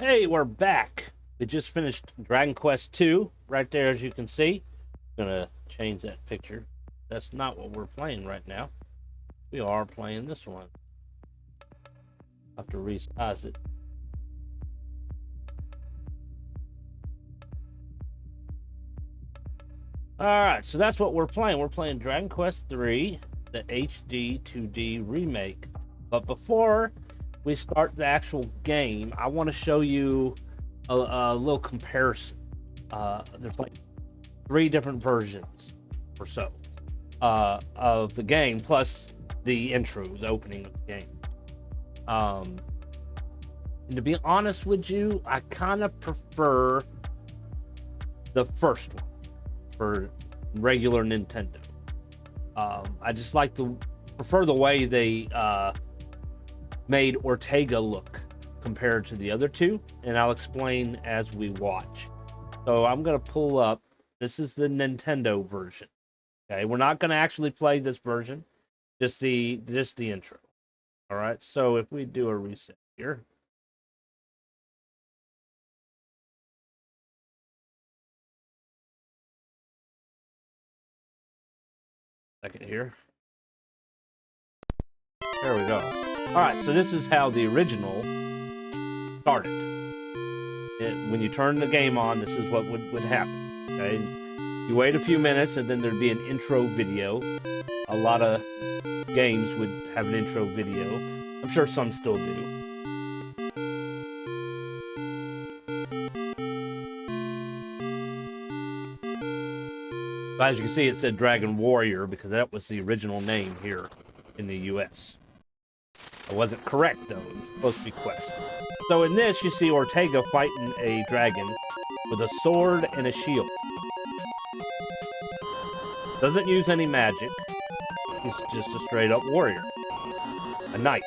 Hey, we're back. We just finished Dragon Quest II, right there as you can see. Gonna change that picture. That's not what we're playing right now. We are playing this one. Have to resize it. Alright, so that's what we're playing. We're playing Dragon Quest III, the HD-2D remake. But before we start the actual game, I want to show you a little comparison. There's like 3 different versions or so of the game, plus the intro, the opening of the game. And to be honest with you, I kind of prefer the first one for regular Nintendo. I just prefer the way they made Ortega look compared to the other two, and I'll explain as we watch. So I'm gonna pull up. This is the Nintendo version. Okay, we're not gonna actually play this version, just the intro. All right. So if we do a reset here. Second here. There we go. All right. So this is how the original started. When you turn the game on, this is what would happen. Okay. You wait a few minutes, and then there'd be an intro video. A lot of games would have an intro video. I'm sure some still do. But as you can see, it said Dragon Warrior because that was the original name here in the US. It wasn't correct, though. It was supposed to be Quest. So in this, you see Ortega fighting a dragon with a sword and a shield. Doesn't use any magic. He's just a straight-up warrior. A knight.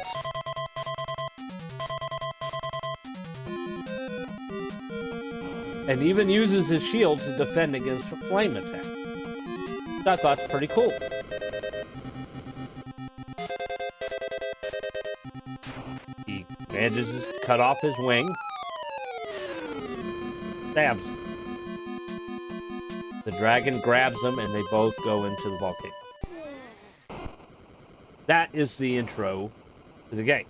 And even uses his shield to defend against a flame attack. I thought that's pretty cool. He manages to cut off his wing. Stabs him. The dragon grabs him and they both go into the volcano. That is the intro to the game.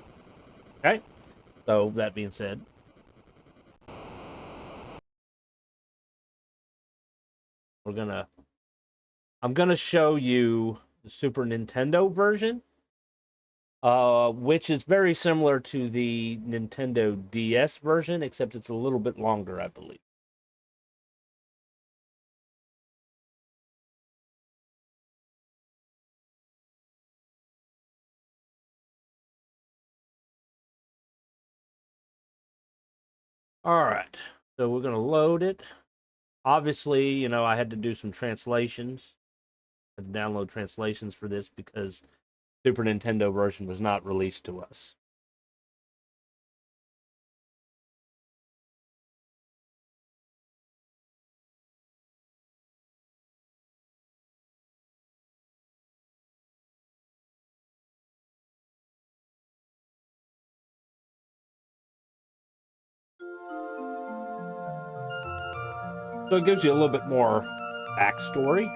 Okay? So, that being said, I'm gonna show you the Super Nintendo version, which is very similar to the Nintendo DS version, except it's a little bit longer, I believe. All right, so we're gonna load it. Obviously, I had to do some translations. I had to download translations for this because Super Nintendo version was not released to us. So it gives you a little bit more backstory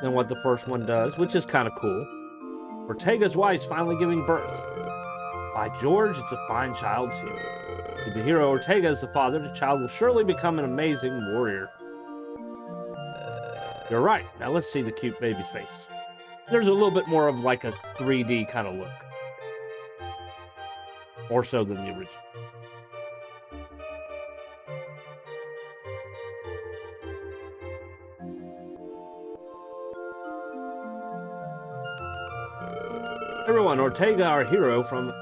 than what the first one does, which is kind of cool. Ortega's wife's finally giving birth. By George, it's a fine child too. With the hero Ortega as the father, the child will surely become an amazing warrior. You're right. Now let's see the cute baby's face. There's a little bit more of like a 3D kind of look. More so than the original. Everyone, Ortega, our hero from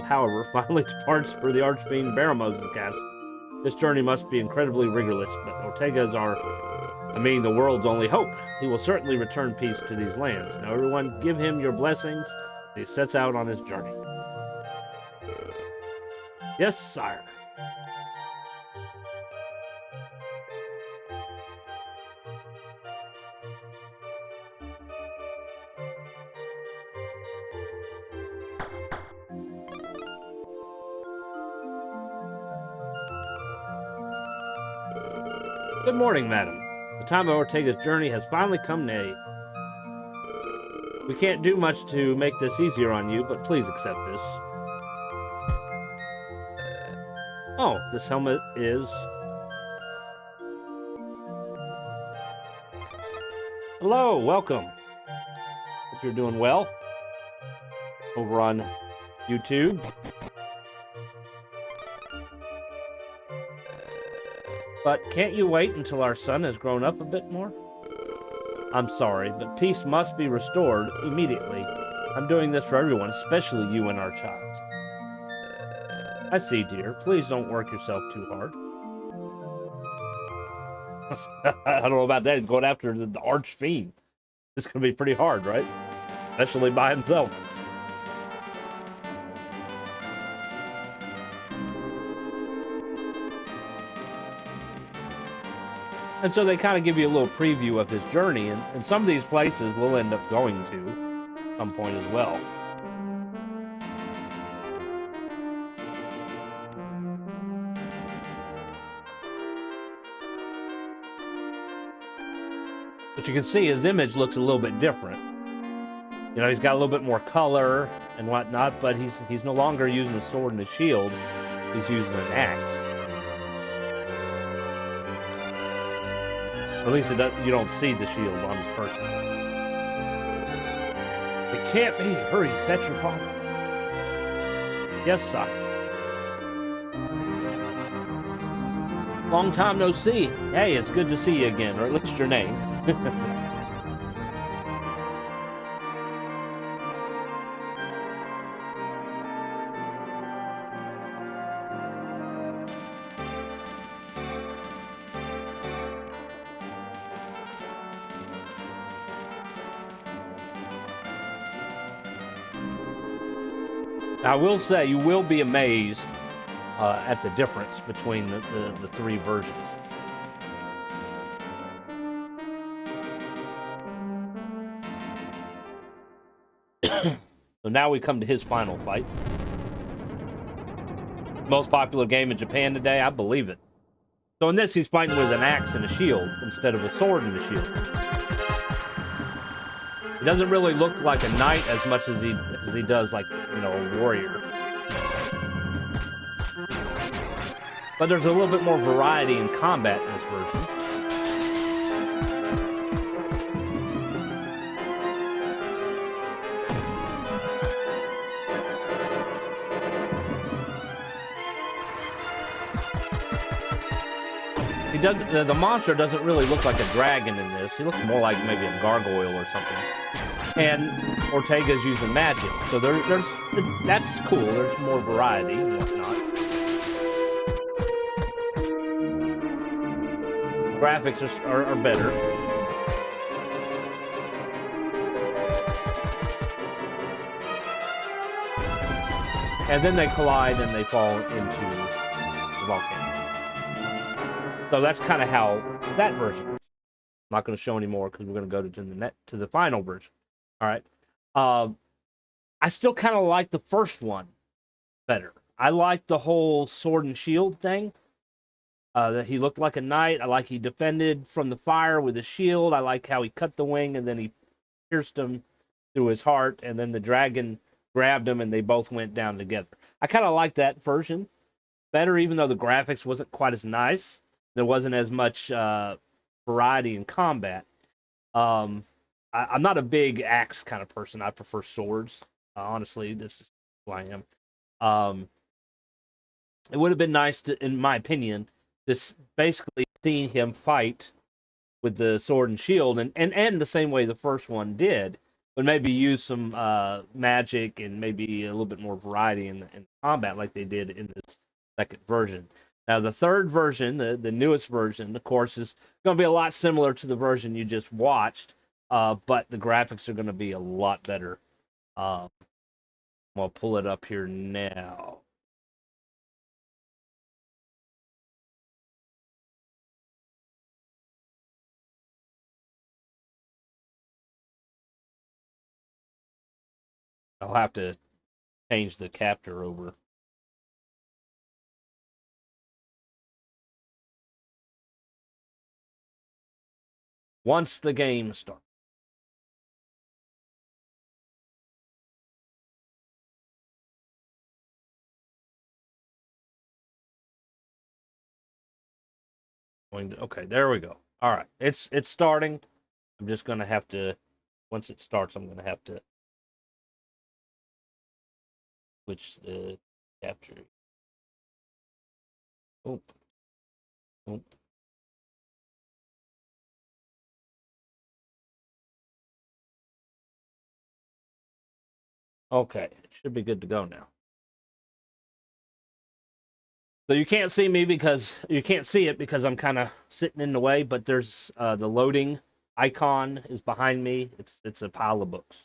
however, finally departs for the Archfiend Baramos' cast. This journey must be incredibly rigorous, but Ortega is the world's only hope. He will certainly return peace to these lands. Now, everyone, give him your blessings as he sets out on his journey. Yes, sire. Good morning, madam. The time of Ortega's journey has finally come nigh. We can't do much to make this easier on you, but please accept this. Oh, this helmet is... Hello, welcome. Hope you're doing well. Over on YouTube. But can't you wait until our son has grown up a bit more? I'm sorry, but peace must be restored immediately. I'm doing this for everyone, especially you and our child. I see, dear. Please don't work yourself too hard. I don't know about that. He's going after the archfiend. It's going to be pretty hard, right? Especially by himself. And so they kind of give you a little preview of his journey, and some of these places we'll end up going to at some point as well. But you can see his image looks a little bit different. You know, he's got a little bit more color and whatnot, but he's no longer using a sword and a shield. He's using an axe. Or at least you don't see the shield on his person. It can't be. Hurry, fetch your father. Yes, sir. Long time no see. Hey, it's good to see you again, or at least your name. I will say, you will be amazed at the difference between the three versions. So now we come to his final fight. Most popular game in Japan today, I believe it. So in this, he's fighting with an axe and a shield instead of a sword and a shield. He doesn't really look like a knight as much as he does like, you know, a warrior. But there's a little bit more variety in combat in this version. The monster doesn't really look like a dragon in this. He looks more like maybe a gargoyle or something. And Ortega's using magic, so that's cool. There's more variety and whatnot. Graphics are better. And then they collide and they fall into the volcano. So that's kind of how that version is. I'm not going to show any more because we're going to go to the final version. All right. I still kind of like the first one better. I like the whole sword and shield thing. That he looked like a knight. I like he defended from the fire with a shield. I like how he cut the wing and then he pierced him through his heart, and then the dragon grabbed him and they both went down together. I kind of like that version better, even though the graphics wasn't quite as nice. There wasn't as much variety in combat. I'm not a big axe kind of person. I prefer swords. Honestly, this is who I am. It would have been nice to, in my opinion, to basically see him fight with the sword and shield, and the same way the first one did, but maybe use some magic and maybe a little bit more variety in combat like they did in this second version. Now, the third version, the newest version, of course, is going to be a lot similar to the version you just watched, but the graphics are going to be a lot better. I'll pull it up here now. I'll have to change the capture over. once the game starts. Okay, there we go. All right, it's starting. I'm just gonna have to, once it starts, I'm gonna have to switch the capture. Oop, oop. Okay, it should be good to go now. So you can't see me because you can't see it because I'm kind of sitting in the way, but there's the loading icon is behind me. It's a pile of books.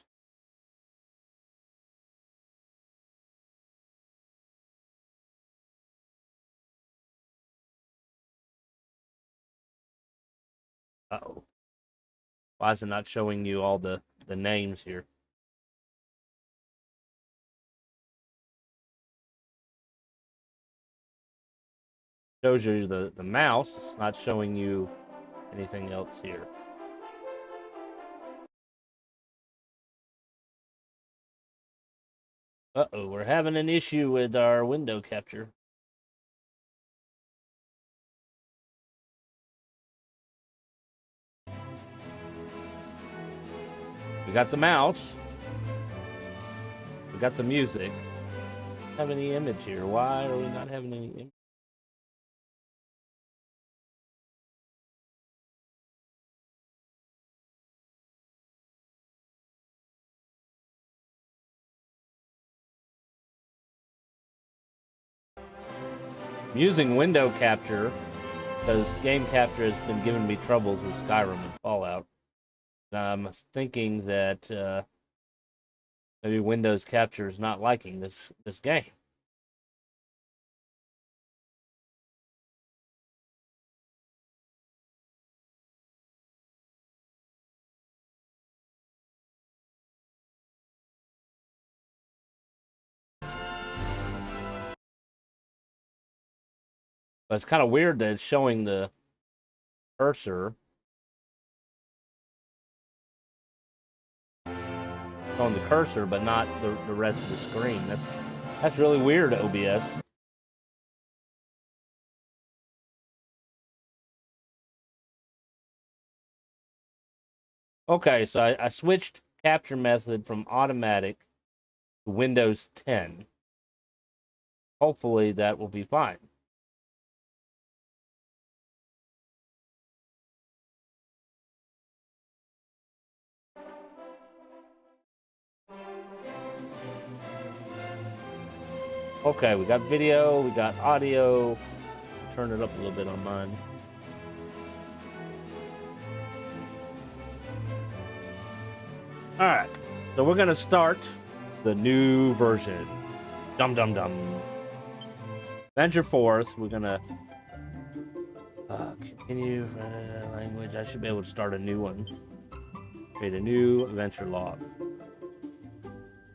Uh-oh. Why is it not showing you all the names here? Shows you the mouse. It's not showing you anything else here. Uh-oh, we're having an issue with our window capture. We got the mouse. We got the music. Don't have any image here. Why are we not having any image? I'm using window capture because game capture has been giving me troubles with Skyrim and Fallout. I'm thinking that maybe Windows capture is not liking this game. But it's kind of weird that it's showing the cursor on the cursor, but not the rest of the screen. That's really weird, OBS. Okay, so I switched capture method from automatic to Windows 10. Hopefully that will be fine. Okay, we got video, we got audio. Turn it up a little bit on mine. All right, so we're gonna start the new version. Dum dum dum. Venture forth. We're gonna continue language. I should be able to start a new one. Create a new adventure log.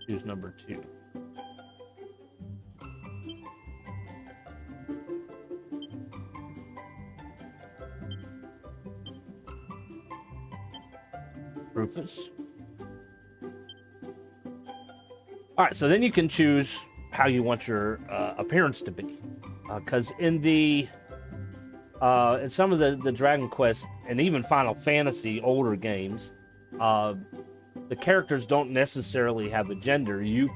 Choose number 2. Rufus. All right, so then you can choose how you want your appearance to be, because in some of the Dragon Quest and even Final Fantasy older games, the characters don't necessarily have a gender. You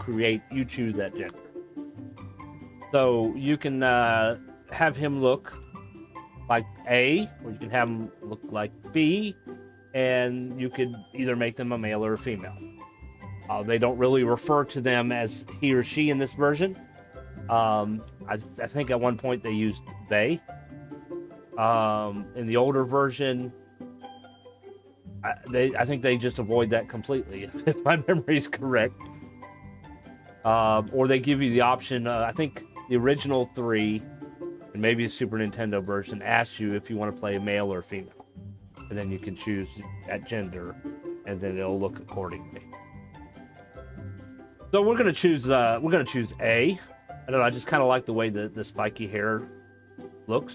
choose that gender. So you can have him look like A, or you can have him look like B, and you could either make them a male or a female. They don't really refer to them as he or she in this version. I think at one point they used they. In the older version, I think they just avoid that completely, if my memory is correct. Or they give you the option. I think the original 3, and maybe the Super Nintendo version, asks you if you want to play a male or a female, and then you can choose that gender, and then it'll look accordingly. So we're gonna choose A. I don't know. I just kind of like the way the spiky hair looks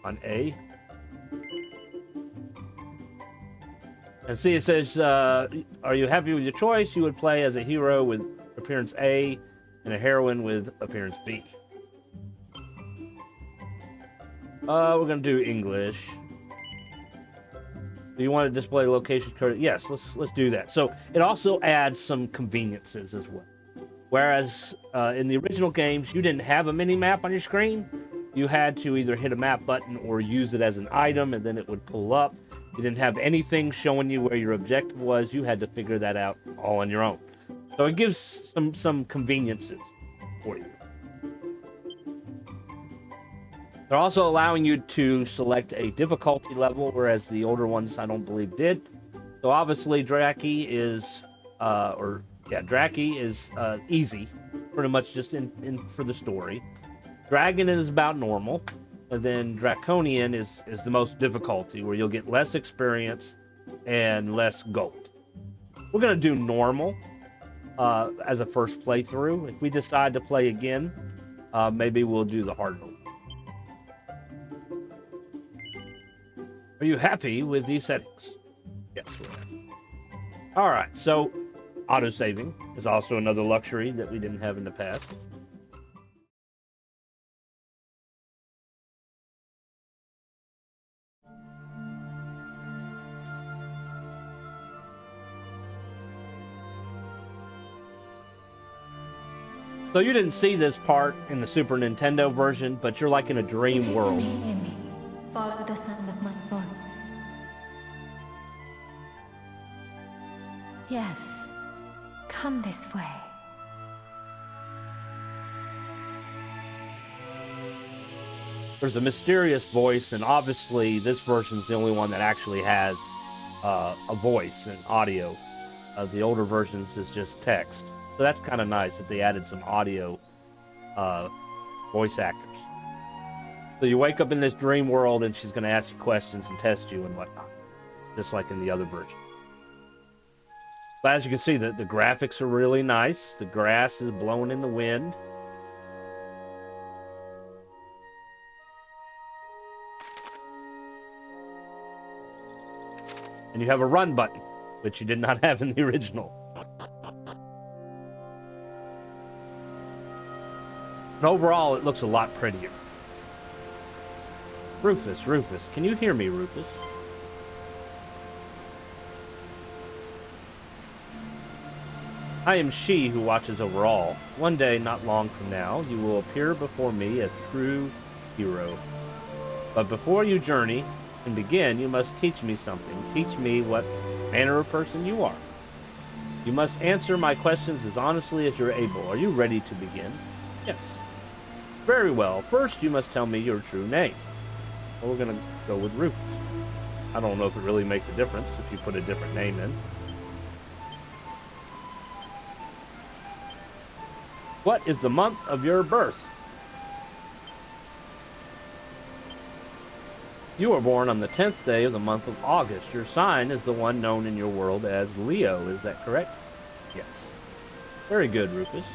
on A. And see, it says, are you happy with your choice? You would play as a hero with appearance A and a heroine with appearance B. We're going to do English. Do you want to display location code? Yes, let's do that. So it also adds some conveniences as well. Whereas in the original games, you didn't have a mini map on your screen. You had to either hit a map button or use it as an item, and then it would pull up. You didn't have anything showing you where your objective was. You had to figure that out all on your own. So it gives some conveniences for you. They're also allowing you to select a difficulty level, whereas the older ones I don't believe did. So obviously Draki is, Draki is easy, pretty much just in for the story. Dragon is about normal, and then Draconian is the most difficulty, where you'll get less experience and less gold. We're gonna do normal as a first playthrough. If we decide to play again, maybe we'll do the hard mode. Are you happy with these settings? Yes, we're happy. All right, so auto-saving is also another luxury that we didn't have in the past. So you didn't see this part in the Super Nintendo version, but you're like in a dream world. If you can hear me, follow the sound of my voice. Yes, come this way. There's a mysterious voice, and obviously this version's the only one that actually has a voice and audio. The older versions is just text. So that's kind of nice that they added some audio voice actors. So you wake up in this dream world and she's going to ask you questions and test you and whatnot, just like in the other version. But as you can see, the graphics are really nice. The grass is blowing in the wind. And you have a run button, which you did not have in the original. And overall, it looks a lot prettier. Rufus, can you hear me, Rufus? I am she who watches over all. One day, not long from now, you will appear before me a true hero. But before you journey and begin, you must teach me something. Teach me what manner of person you are. You must answer my questions as honestly as you're able. Are you ready to begin? Yes. Very well. First, you must tell me your true name. Well, we're going to go with Rufus. I don't know if it really makes a difference if you put a different name in. What is the month of your birth? You were born on the 10th day of the month of August. Your sign is the one known in your world as Leo. Is that correct? Yes. Very good, Rufus.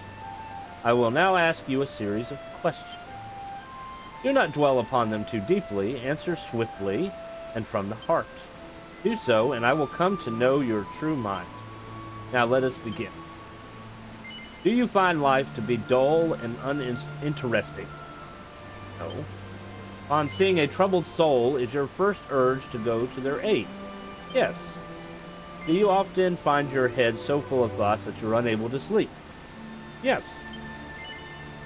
I will now ask you a series of questions. Do not dwell upon them too deeply. Answer swiftly and from the heart. Do so, and I will come to know your true mind. Now let us begin. Do you find life to be dull and uninteresting? No. On seeing a troubled soul, is your first urge to go to their aid? Yes. Do you often find your head so full of thoughts that you're unable to sleep? Yes.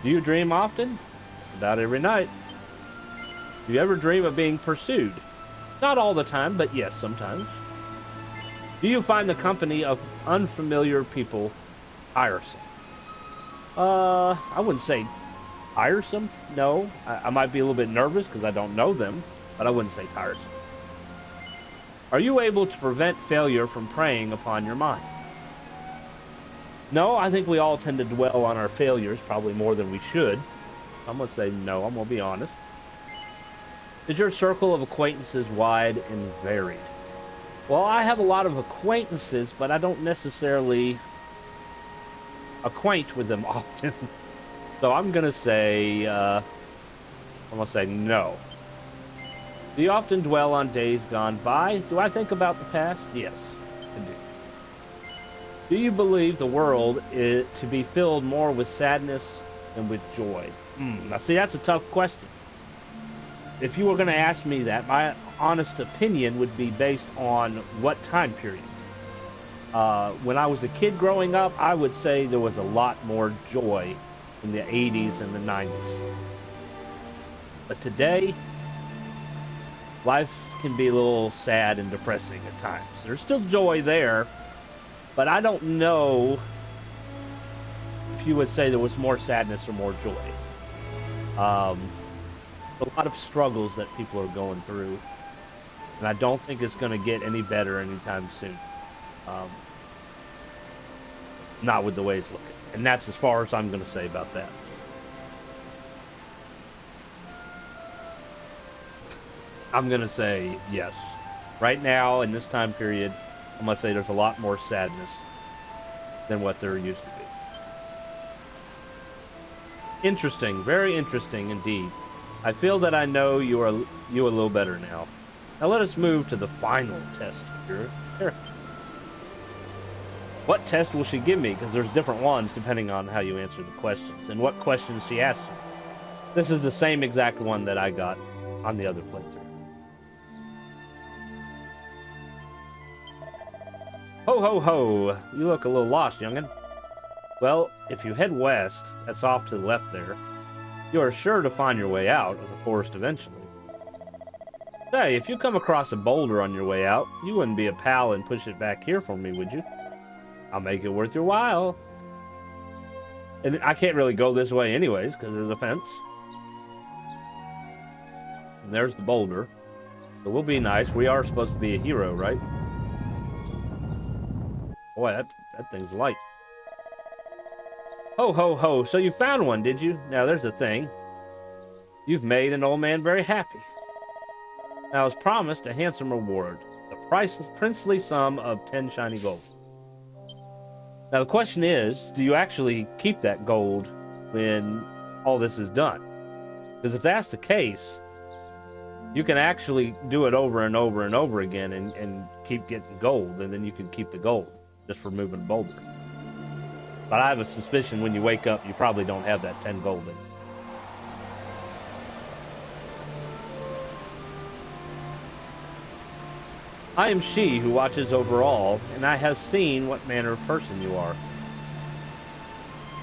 Do you dream often? Just about every night. Do you ever dream of being pursued? Not all the time, but yes, sometimes. Do you find the company of unfamiliar people tiresome? I wouldn't say tiresome. No, I might be a little bit nervous because I don't know them, but I wouldn't say tiresome. Are you able to prevent failure from preying upon your mind? No, I think we all tend to dwell on our failures, probably more than we should. I'm going to say no, I'm going to be honest. Is your circle of acquaintances wide and varied? Well, I have a lot of acquaintances, but I don't necessarily acquaint with them often. So I'm going to say no. Do you often dwell on days gone by? Do I think about the past? Yes. to do. Do you believe the world is to be filled more with sadness than with joy? Now, see, that's a tough question. If you were going to ask me that, my honest opinion would be based on what time period. When I was a kid growing up, I would say there was a lot more joy in the 80s and the 90s. But today, life can be a little sad and depressing at times. There's still joy there, but I don't know if you would say there was more sadness or more joy. A lot of struggles that people are going through, and I don't think it's going to get any better anytime soon. Not with the way it's looking. And that's as far as I'm going to say about that. I'm going to say yes. Right now, in this time period, I'm going to say there's a lot more sadness than what there used to be. Interesting. Very interesting indeed. I feel that I know you a little better now. Now let us move to the final test here. What test will she give me? Because there's different ones depending on how you answer the questions and what questions she asks you. This is the same exact one that I got on the other playthrough. Ho ho ho! You look a little lost, youngin'. Well, if you head west, that's off to the left there, you are sure to find your way out of the forest eventually. Say, if you come across a boulder on your way out, you wouldn't be a pal and push it back here for me, would you? I'll make it worth your while. And I can't really go this way anyways, because there's a fence. And there's the boulder. So we'll be nice. We are supposed to be a hero, right? Boy, that thing's light. Ho, ho, ho. So you found one, did you? Now, there's the thing. You've made an old man very happy. Now, as promised, a handsome reward. The priceless princely sum of 10 shiny gold. Now, the question is, do you actually keep that gold when all this is done? Because if that's the case, you can actually do it over and over and over again and keep getting gold, and then you can keep the gold just for moving a boulder. But I have a suspicion when you wake up, you probably don't have that 10 gold in. I am she who watches over all, and I have seen what manner of person you are.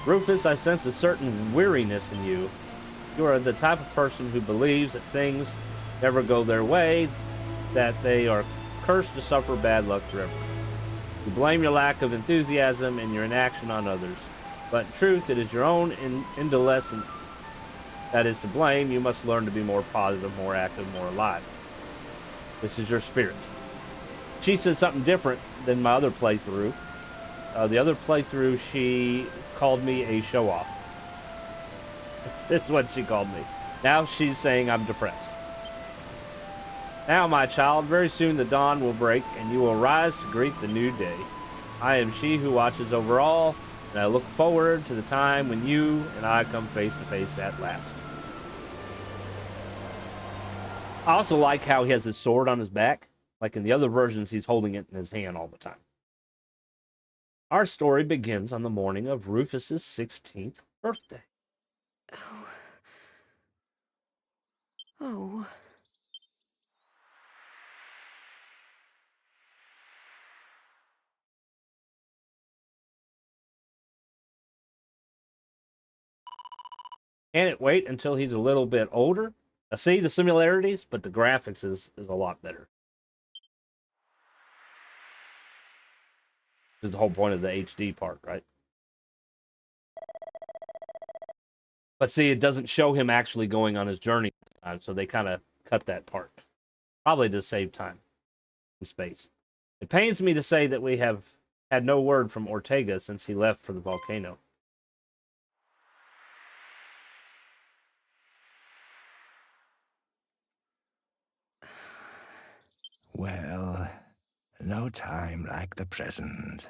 Rufus, I sense a certain weariness in you. You are the type of person who believes that things never go their way, that they are cursed to suffer bad luck forever. You blame your lack of enthusiasm and your inaction on others. But in truth, it is your own indolence that is to blame. You must learn to be more positive, more active, more alive. This is your spirit. She said something different than my other playthrough. The other playthrough, she called me a show-off. This is what she called me. Now she's saying I'm depressed. Now, my child, very soon the dawn will break, and you will rise to greet the new day. I am she who watches over all, and I look forward to the time when you and I come face to face at last. I also like how he has his sword on his back. Like in the other versions, he's holding it in his hand all the time. Our story begins on the morning of Rufus's 16th birthday. Oh. Oh. Can it wait until he's a little bit older? I see the similarities, but the graphics is a lot better. This is the whole point of the HD part, right? But see, it doesn't show him actually going on his journey, so they kind of cut that part. Probably to save time and space. It pains me to say that we have had no word from Ortega since he left for the volcano. Well, no time like the present.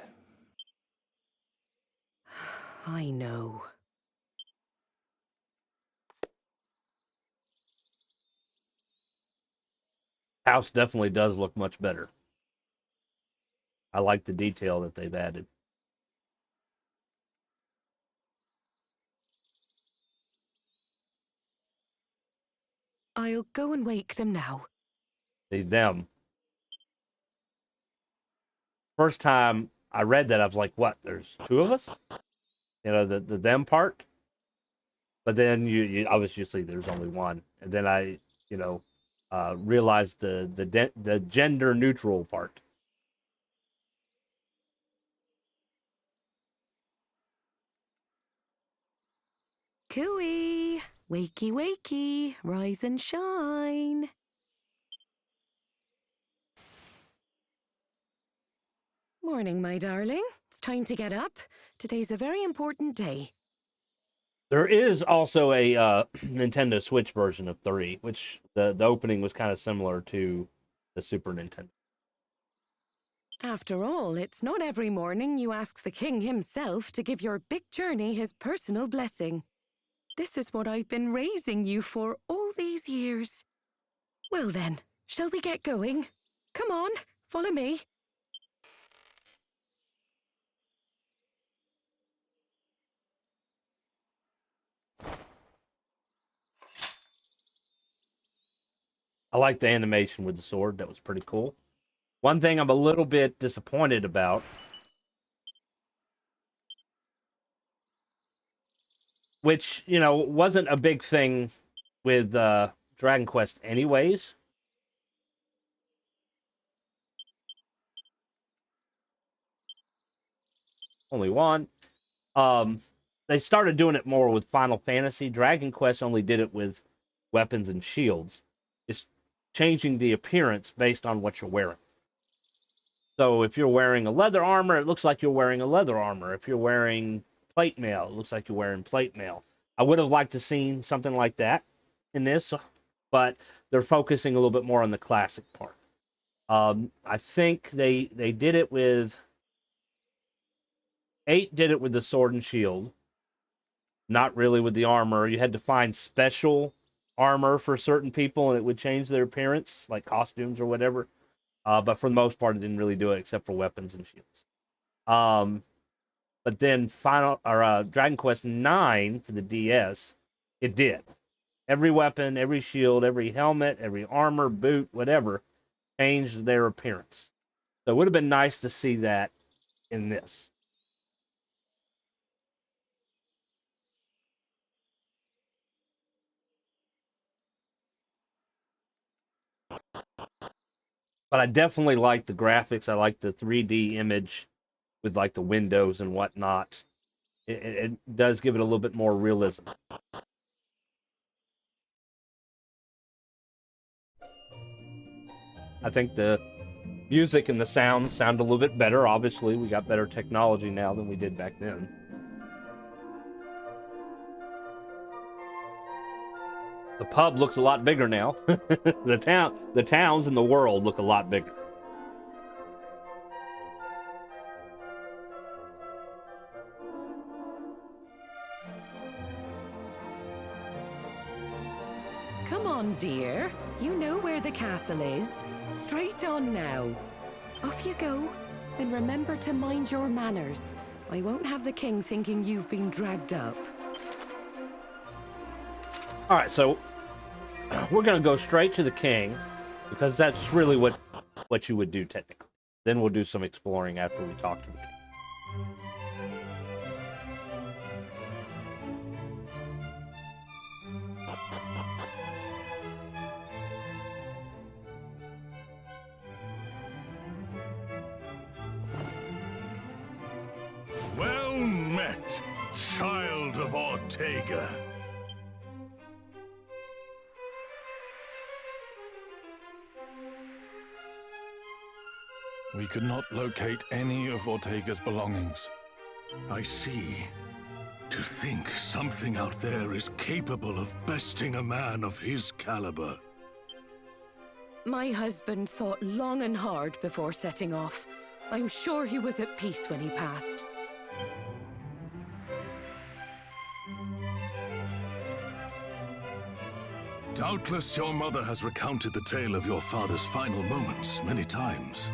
I know. House definitely does look much better. I like the detail that they've added. I'll go and wake them now. See them. First time I read that, I was like, "What? There's two of us?" You know, the them part. But then you obviously there's only one, and then I realized the gender neutral part. Cooey! Wakey, wakey! Rise and shine! Morning, my darling. It's time to get up. Today's a very important day. There is also a Nintendo Switch version of 3, which the opening was kind of similar to the Super Nintendo. After all, it's not every morning you ask the king himself to give your big journey his personal blessing. This is what I've been raising you for all these years. Well then, shall we get going? Come on, follow me. I like the animation with the sword. That was pretty cool. One thing I'm a little bit disappointed about, which, wasn't a big thing with Dragon Quest anyways. Only one. They started doing it more with Final Fantasy. Dragon Quest only did it with weapons and shields. It's changing the appearance based on what you're wearing. So if you're wearing a leather armor, it looks like you're wearing a leather armor. If you're wearing plate mail, it looks like you're wearing plate mail. I would have liked to seen something like that in this, but they're focusing a little bit more on the classic part. I think they did it with 8 did it with the sword and shield, not really with the armor. You had to find special armor for certain people, and it would change their appearance, like costumes or whatever. But for the most part, it didn't really do it except for weapons and shields. But then Dragon Quest IX for the DS, it did. Every weapon, every shield, every helmet, every armor, boot, whatever, changed their appearance. So it would have been nice to see that in this. But I definitely like the graphics. I like the 3D image with like the windows and whatnot. It does give it a little bit more realism. I think the music and the sounds sound a little bit better. Obviously, we got better technology now than we did back then. The pub looks a lot bigger now. the towns in the world look a lot bigger. Come on, dear. You know where the castle is. Straight on now. Off you go. And remember to mind your manners. I won't have the king thinking you've been dragged up. All right, so we're going to go straight to the king because that's really what you would do technically. Then we'll do some exploring after we talk to the king. Well met, child of Ortega. We could not locate any of Ortega's belongings. I see. To think something out there is capable of besting a man of his caliber. My husband thought long and hard before setting off. I'm sure he was at peace when he passed. Doubtless your mother has recounted the tale of your father's final moments many times.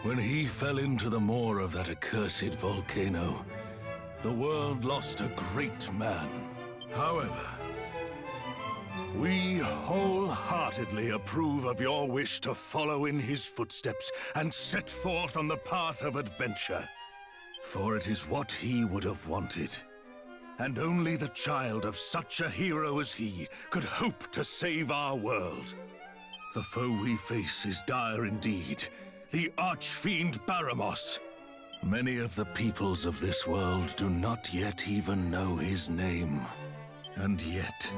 When he fell into the maw of that accursed volcano, the world lost a great man. However, we wholeheartedly approve of your wish to follow in his footsteps and set forth on the path of adventure. For it is what he would have wanted. And only the child of such a hero as he could hope to save our world. The foe we face is dire indeed, the archfiend Baramos. Many of the peoples of this world do not yet even know his name. And yet,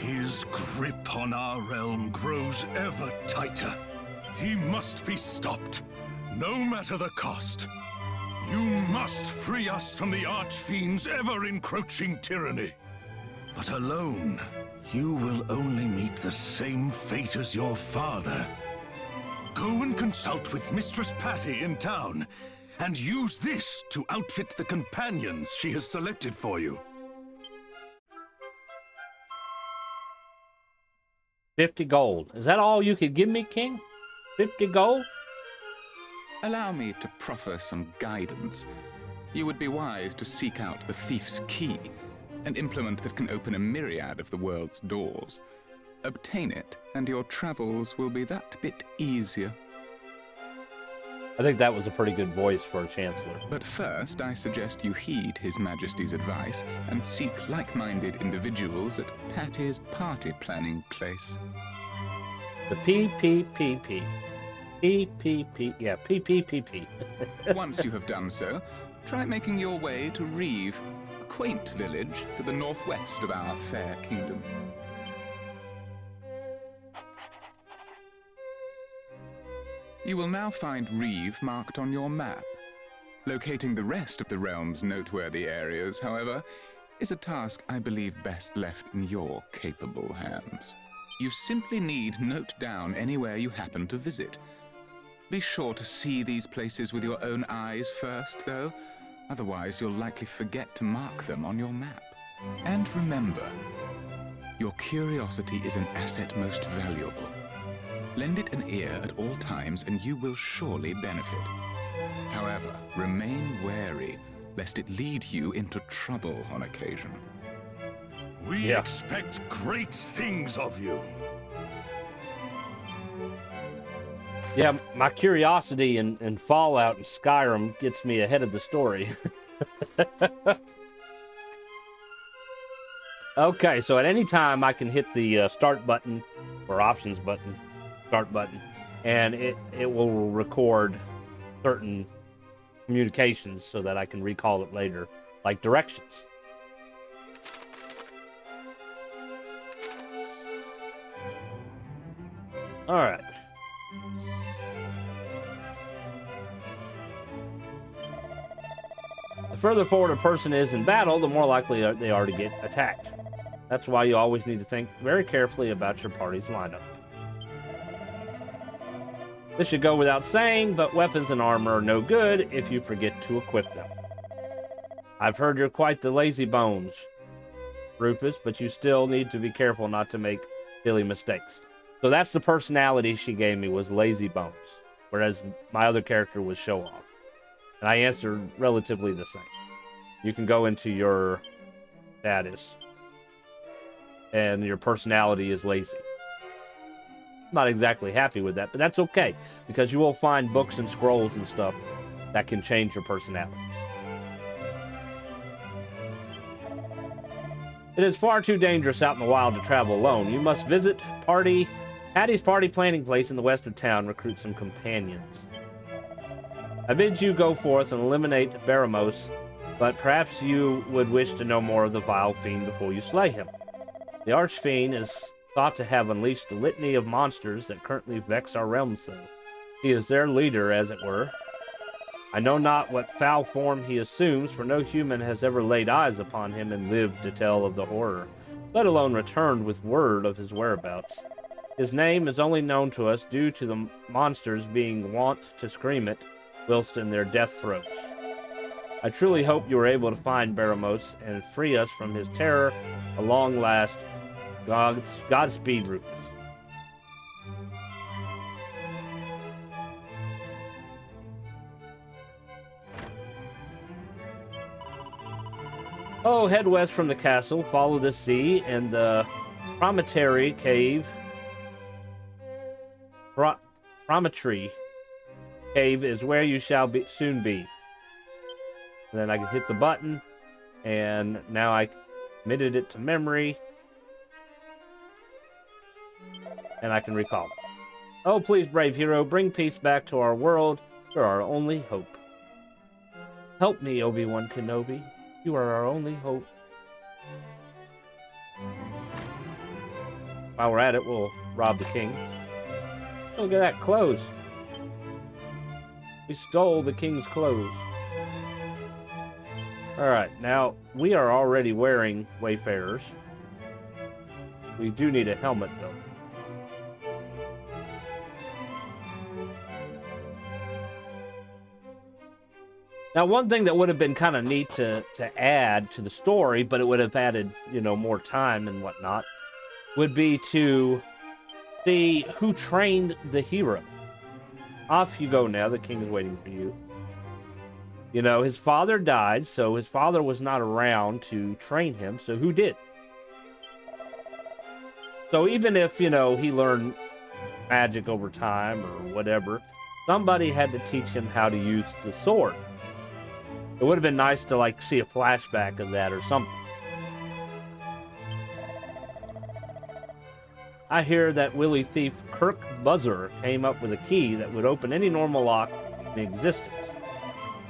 his grip on our realm grows ever tighter. He must be stopped, no matter the cost. You must free us from the Archfiend's ever-encroaching tyranny. But alone, you will only meet the same fate as your father. Go and consult with Mistress Patty in town, and use this to outfit the companions she has selected for you. 50 gold. Is that all you could give me, King? 50 gold? Allow me to proffer some guidance. You would be wise to seek out the thief's key, an implement that can open a myriad of the world's doors. Obtain it, and your travels will be that bit easier. I think that was a pretty good voice for a chancellor. But first, I suggest you heed His Majesty's advice and seek like-minded individuals at Patty's party planning place. The PPPP. PPP. Yeah, PPPP. Once you have done so, try making your way to Reeve, a quaint village to the northwest of our fair kingdom. You will now find Reeve marked on your map. Locating the rest of the realm's noteworthy areas, however, is a task I believe best left in your capable hands. You simply need note down anywhere you happen to visit. Be sure to see these places with your own eyes first, though. Otherwise, you'll likely forget to mark them on your map. And remember, your curiosity is an asset most valuable. Lend it an ear at all times, and you will surely benefit. However, remain wary, lest it lead you into trouble on occasion. We expect great things of you. Yeah, my curiosity in Fallout and Skyrim gets me ahead of the story. Okay, so at any time I can hit the start button or options button, start button, and it will record certain communications so that I can recall it later, like directions. All right. The further forward a person is in battle, the more likely they are to get attacked. That's why you always need to think very carefully about your party's lineup. This should go without saying, but weapons and armor are no good if you forget to equip them. I've heard you're quite the lazy bones, Rufus, but you still need to be careful not to make silly mistakes. So that's the personality she gave me, was lazy bones, whereas my other character was show off. And I answered relatively the same. You can go into your status, and your personality is lazy. I'm not exactly happy with that, but that's okay, because you will find books and scrolls and stuff that can change your personality. It is far too dangerous out in the wild to travel alone. You must visit Patty's party planning place in the west of town, recruit some companions. I bid you go forth and eliminate Baramos, but perhaps you would wish to know more of the vile fiend before you slay him. The Archfiend is thought to have unleashed the litany of monsters that currently vex our realm so. He is their leader, as it were. I know not what foul form he assumes, for no human has ever laid eyes upon him and lived to tell of the horror, let alone returned with word of his whereabouts. His name is only known to us due to the monsters being wont to scream it, whilst in their death throes. I truly hope you are able to find Baramos and free us from his terror at long last. Godspeed, Rufus. Oh, head west from the castle, follow the sea, and the promontory cave. Promontory cave is where you shall soon be. And then I can hit the button, and now I committed it to memory, and I can recall it. Oh, please, brave hero, bring peace back to our world. You're our only hope. Help me, Obi-Wan Kenobi. You are our only hope. While we're at it, we'll rob the king. Look at that clothes. We stole the king's clothes. Alright, now, we are already wearing Wayfarers. We do need a helmet, though. Now, one thing that would have been kind of neat to add to the story, but it would have added, you know, more time and whatnot, would be to see who trained the hero. Off you go now. The king is waiting for you. You know, his father died, so his father was not around to train him, so who did? So even if, you know, he learned magic over time or whatever, somebody had to teach him how to use the sword. It would have been nice to, like, see a flashback of that or something. I hear that Willy thief Kirk Buzzer came up with a key that would open any normal lock in existence.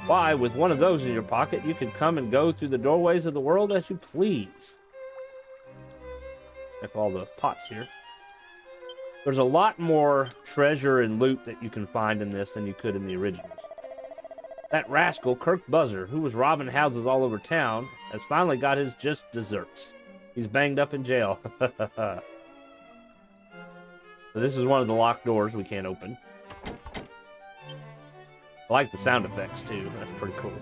Why, with one of those in your pocket, you could come and go through the doorways of the world as you please. Check all the pots here. There's a lot more treasure and loot that you can find in this than you could in the originals. That rascal, Kirk Buzzer, who was robbing houses all over town, has finally got his just desserts. He's banged up in jail. So this is one of the locked doors we can't open. I like the sound effects, too. That's pretty cool.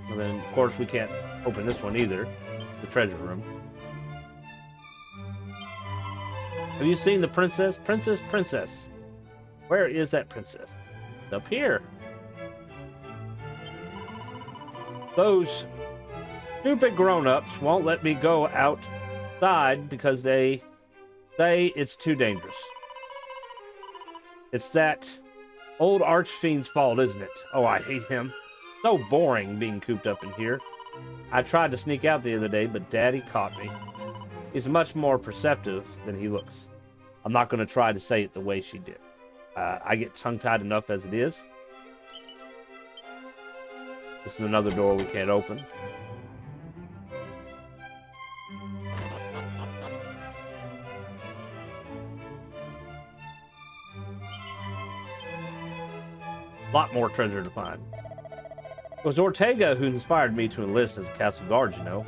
And then, of course, we can't open this one either. The treasure room. Have you seen the princess? Princess. Where is that princess? It's up here. Those stupid grown-ups won't let me go outside because they say it's too dangerous. It's that old archfiend's fault, isn't it? Oh, I hate him. So boring being cooped up in here. I tried to sneak out the other day, but Daddy caught me. He's much more perceptive than he looks. I'm not going to try to say it the way she did. I get tongue-tied enough as it is. This is another door we can't open. A lot more treasure to find. It was Ortega who inspired me to enlist as a castle guard, you know.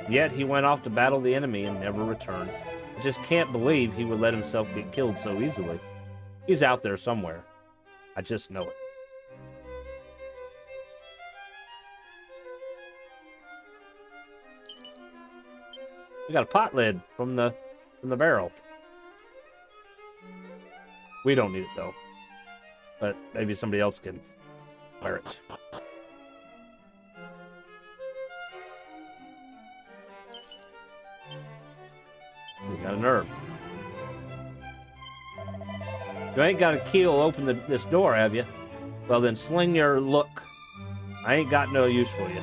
Yet he went off to battle the enemy and never returned. I just can't believe he would let himself get killed so easily. He's out there somewhere. I just know it. We got a pot lid from the barrel. We don't need it though. But maybe somebody else can wear it. We got an herb. You ain't got a key to open this door, have you? Well then sling your look. I ain't got no use for you.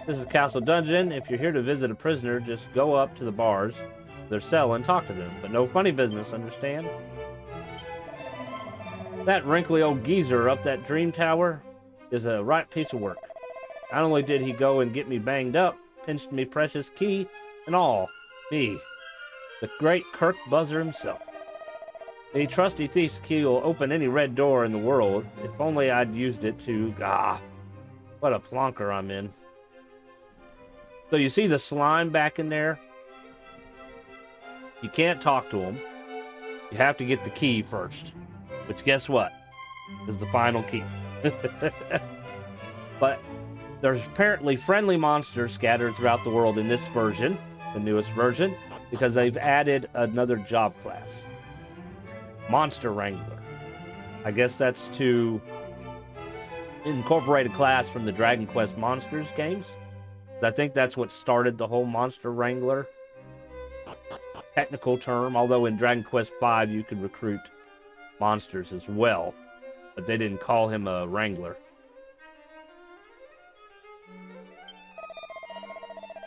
This is Castle Dungeon. If you're here to visit a prisoner, just go up to the bars, their cell, and talk to them. But no funny business, understand? That wrinkly old geezer up that dream tower is a right piece of work. Not only did he go and get me banged up, pinched me precious key, and all. Me, the great Kirk Buzzer himself. The trusty thief's key will open any red door in the world. If only I'd used it to... what a plonker I'm in. So you see the slime back in there? You can't talk to him. You have to get the key first. Which, guess what? Is the final key. But there's apparently friendly monsters scattered throughout the world in this version, the newest version, because they've added another job class. Monster Wrangler. I guess that's to incorporate a class from the Dragon Quest Monsters games. I think that's what started the whole monster wrangler technical term, although in Dragon Quest V you could recruit monsters as well, but they didn't call him a wrangler.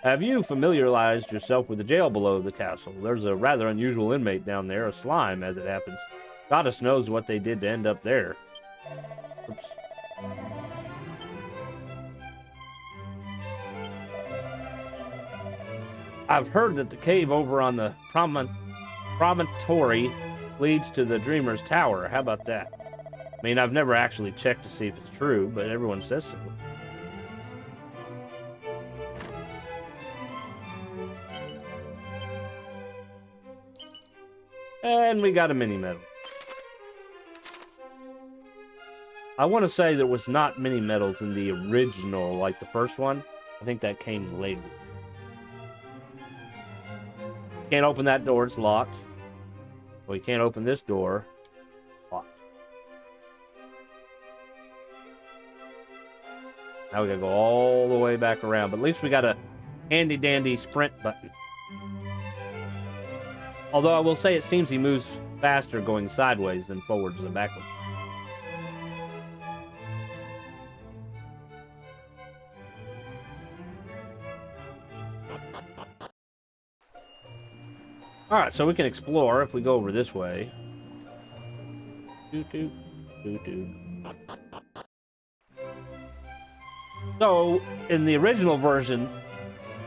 Have you familiarized yourself with the jail below the castle? There's a rather unusual inmate down there, a slime as it happens. Goddess knows what they did to end up there. Oops. I've heard that the cave over on the promontory leads to the Dreamer's Tower. How about that? I mean, I've never actually checked to see if it's true, but everyone says so. And we got a mini medal. I want to say there was not mini medals in the original, like the first one. I think that came later. Can't open that door, it's locked. Well, you can't open this door. Locked. Now we gotta go all the way back around, but at least we got a handy dandy sprint button. Although I will say it seems he moves faster going sideways than forwards and backwards. Alright, so we can explore if we go over this way. So, in the original version,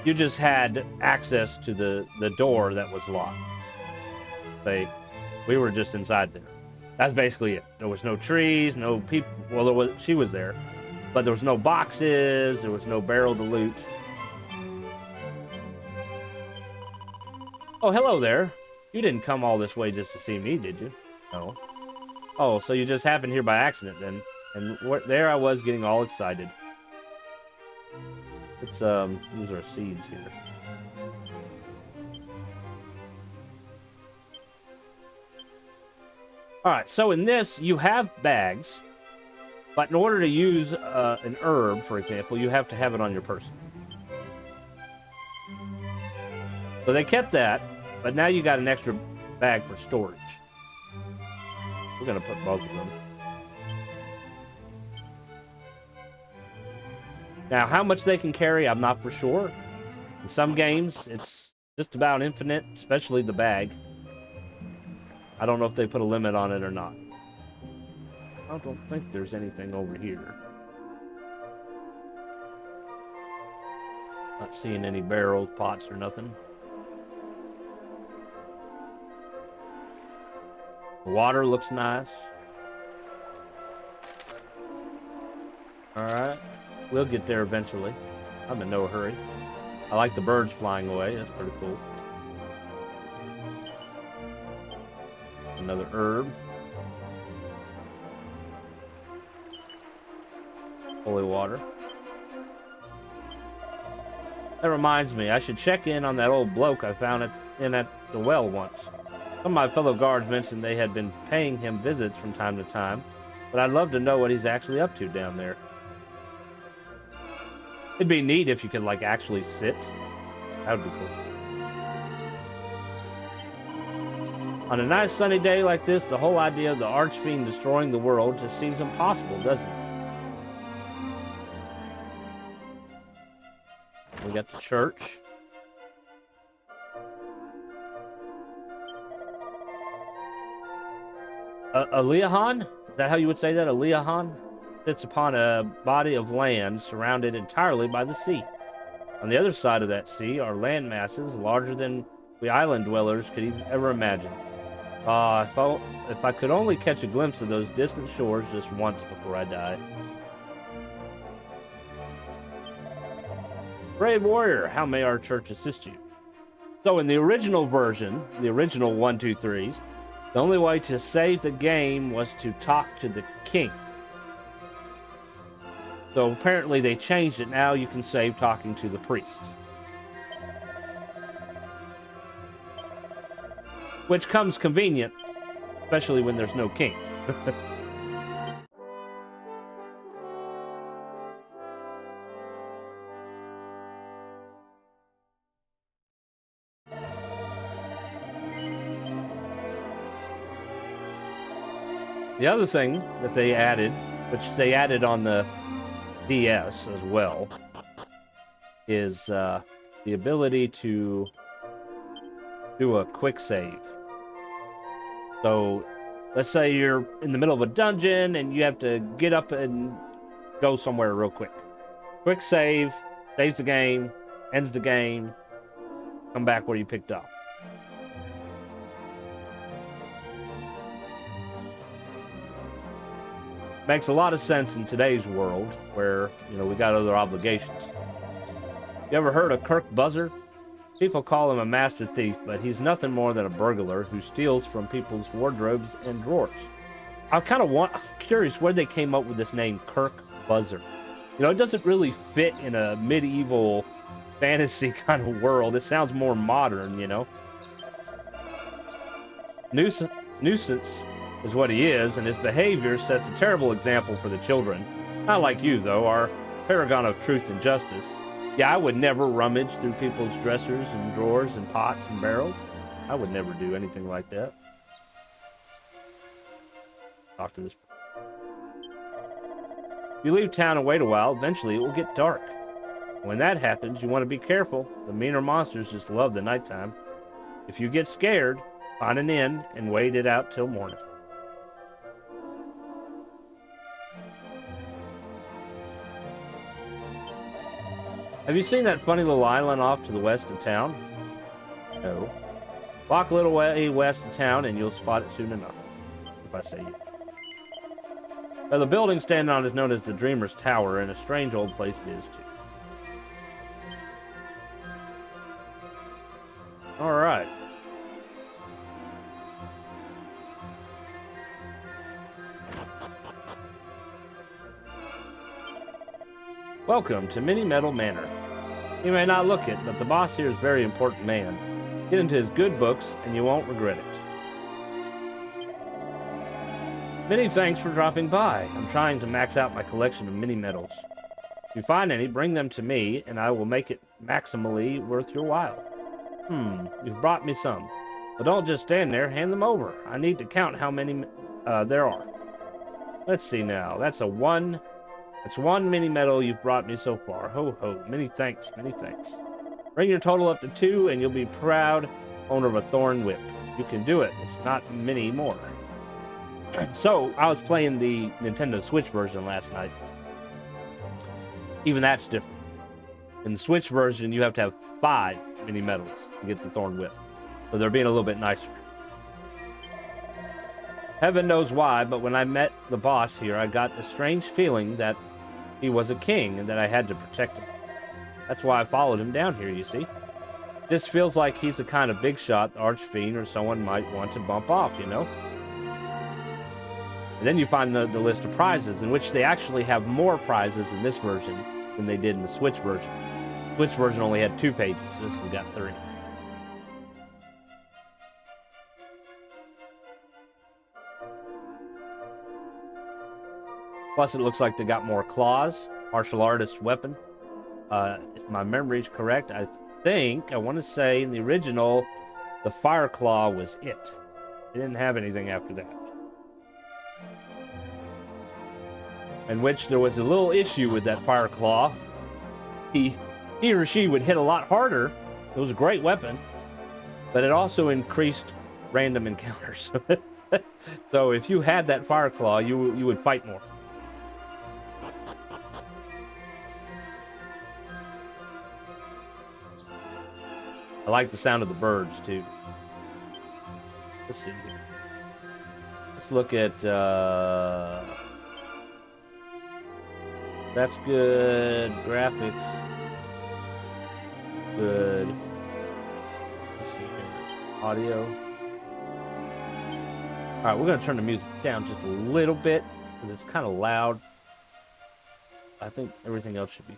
you just had access to the door that was locked. We were just inside there. That's basically it. There was no trees, no people. Well, she was there, but there was no boxes. There was no barrel to loot. Oh, hello there. You didn't come all this way just to see me, did you? No. Oh, so you just happened here by accident then. And there I was getting all excited. Let's use our seeds here. Alright, so in this, you have bags, but in order to use an herb, for example, you have to have it on your person. So they kept that, but now you got an extra bag for storage. We're going to put both of them. Now, how much they can carry, I'm not for sure. In some games, it's just about infinite, especially the bag. I don't know if they put a limit on it or not. I don't think there's anything over here. Not seeing any barrels, pots, or nothing. The water looks nice. Alright. We'll get there eventually. I'm in no hurry. I like the birds flying away. That's pretty cool. Another herb. Holy water. That reminds me, I should check in on that old bloke I found at the well once. Some of my fellow guards mentioned they had been paying him visits from time to time, but I'd love to know what he's actually up to down there. It'd be neat if you could, like, actually sit. That would be cool. On a nice sunny day like this, the whole idea of the Archfiend destroying the world just seems impossible, doesn't it? We got the church. Aliahan? Is that how you would say that? Aliahan? Sits upon a body of land surrounded entirely by the sea. On the other side of that sea are land masses larger than we island dwellers could ever imagine. If I could only catch a glimpse of those distant shores just once before I die. Brave warrior, how may our church assist you? So in the original version, the original 1-2-3s, the only way to save the game was to talk to the king. So apparently they changed it. Now you can save talking to the priests. Which comes convenient, especially when there's no king. The other thing that they added, which they added on the DS as well, is the ability to do a quick save. So, let's say you're in the middle of a dungeon and you have to get up and go somewhere real quick. Quick save, saves the game, ends the game, come back where you picked up. Makes a lot of sense in today's world where, we got other obligations. You ever heard of Kirk Buzzard? People call him a master thief, but he's nothing more than a burglar who steals from people's wardrobes and drawers. I'm curious where they came up with this name, Kirk Buzzard. It doesn't really fit in a medieval fantasy kind of world. It sounds more modern, Nuisance is what he is, and his behavior sets a terrible example for the children. Not like you, though, our paragon of truth and justice. Yeah, I would never rummage through people's dressers and drawers and pots and barrels. I would never do anything like that. Talk to this. If you leave town and wait a while, eventually it will get dark. When that happens, you want to be careful. The meaner monsters just love the nighttime. If you get scared, find an inn and wait it out till morning. Have you seen that funny little island off to the west of town? No. Walk a little way west of town and you'll spot it soon enough. If I say you. Well, the building standing on is known as the Dreamer's Tower, and a strange old place it is too. Alright. Welcome to Mini Metal Manor. You may not look it, but the boss here is a very important man. Get into his good books, and you won't regret it. Many thanks for dropping by. I'm trying to max out my collection of mini medals. If you find any, bring them to me, and I will make it maximally worth your while. You've brought me some. But don't just stand there, hand them over. I need to count how many there are. Let's see now. That's one mini medal you've brought me so far. Ho ho. Many thanks, many thanks. Bring your total up to 2, and you'll be proud owner of a thorn whip. You can do it. It's not many more. So, I was playing the Nintendo Switch version last night. Even that's different. In the Switch version, you have to have 5 mini medals to get the Thorn Whip. So they're being a little bit nicer. Heaven knows why, but when I met the boss here, I got a strange feeling that he was a king and that I had to protect him. That's why I followed him down here, you see. This feels like he's the kind of big shot the Archfiend or someone might want to bump off, And then you find the list of prizes, in which they actually have more prizes in this version than they did in the Switch version. The Switch version only had 2 pages, this has got 3. Plus it looks like they got more claws, martial artist weapon. If my memory is correct, I want to say in the original, the Fire Claw was it. They didn't have anything after that. In which there was a little issue with that Fire Claw. He or she would hit a lot harder. It was a great weapon, but it also increased random encounters. So if you had that Fire Claw, you would fight more. I like the sound of the birds too. Let's see here. Let's look at that's good. Graphics. Good. Let's see here. Audio. Alright, we're going to turn the music down just a little bit because it's kind of loud. I think everything else should be.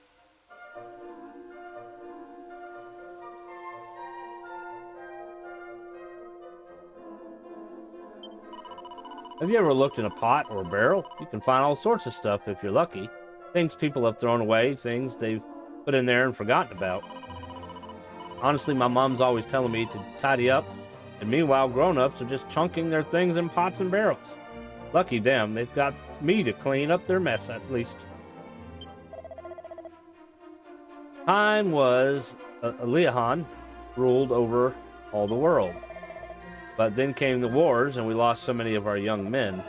Have you ever looked in a pot or a barrel? You can find all sorts of stuff if you're lucky. Things people have thrown away, things they've put in there and forgotten about. Honestly, my mom's always telling me to tidy up, and meanwhile grown-ups are just chunking their things in pots and barrels. Lucky them, they've got me to clean up their mess at least. Time was Leohan ruled over all the world. But then came the wars, and we lost so many of our young men.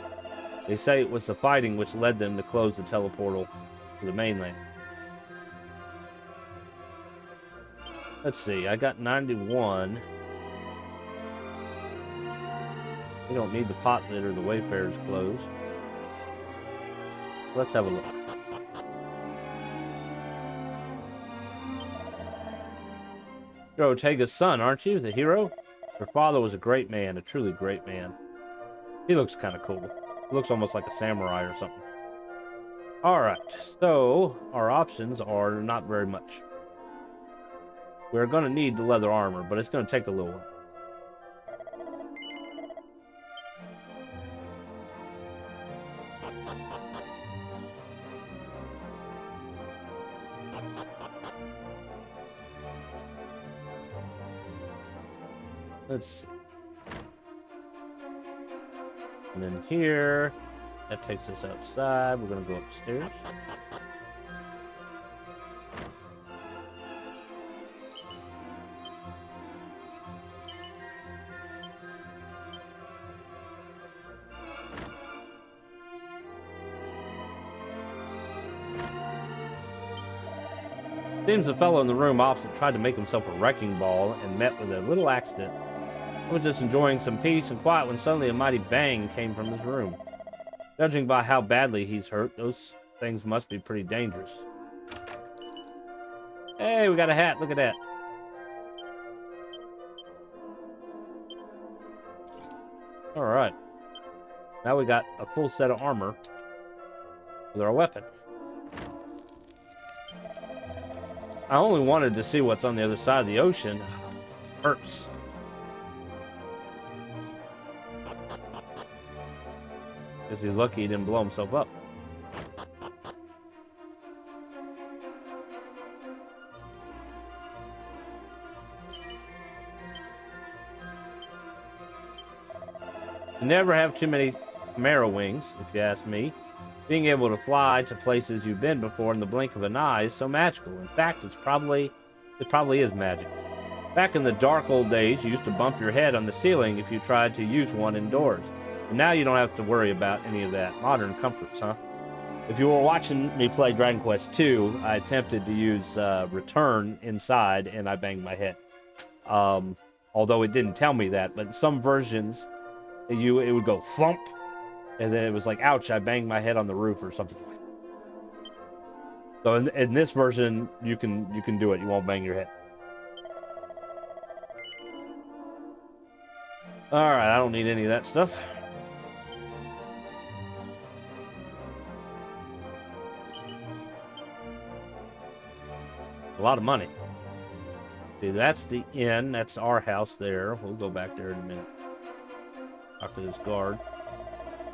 They say it was the fighting which led them to close the teleportal to the mainland. Let's see, I got 91. We don't need the pot lid or the Wayfarer's clothes. Let's have a look. You're Ortega's son, aren't you? The hero? Her father was a great man, a truly great man. He looks kind of cool. He looks almost like a samurai or something. Alright, so our options are not very much. We're going to need the leather armor, but it's going to take a little while. Let's see. And then here, that takes us outside. We're going to go upstairs. Seems the fellow in the room opposite tried to make himself a wrecking ball and met with a little accident. I was just enjoying some peace and quiet when suddenly a mighty bang came from his room. Judging by how badly he's hurt, those things must be pretty dangerous. Hey, we got a hat. Look at that. Alright. Now we got a full set of armor with our weapon. I only wanted to see what's on the other side of the ocean. Hurts. Guess he's lucky he didn't blow himself up. You never have too many chimera wings, if you ask me. Being able to fly to places you've been before in the blink of an eye is so magical. In fact, it probably is magic. Back in the dark old days, you used to bump your head on the ceiling if you tried to use one indoors. And now you don't have to worry about any of that. Modern comforts, huh? If you were watching me play Dragon Quest II, I attempted to use return inside, and I banged my head. Although it didn't tell me that, but in some versions, it would go thump, and then it was like, ouch, I banged my head on the roof or something like that. So in this version, you can do it. You won't bang your head. Alright, I don't need any of that stuff. A lot of money. See, that's the inn. That's our house there. We'll go back there in a minute. Talk to this guard.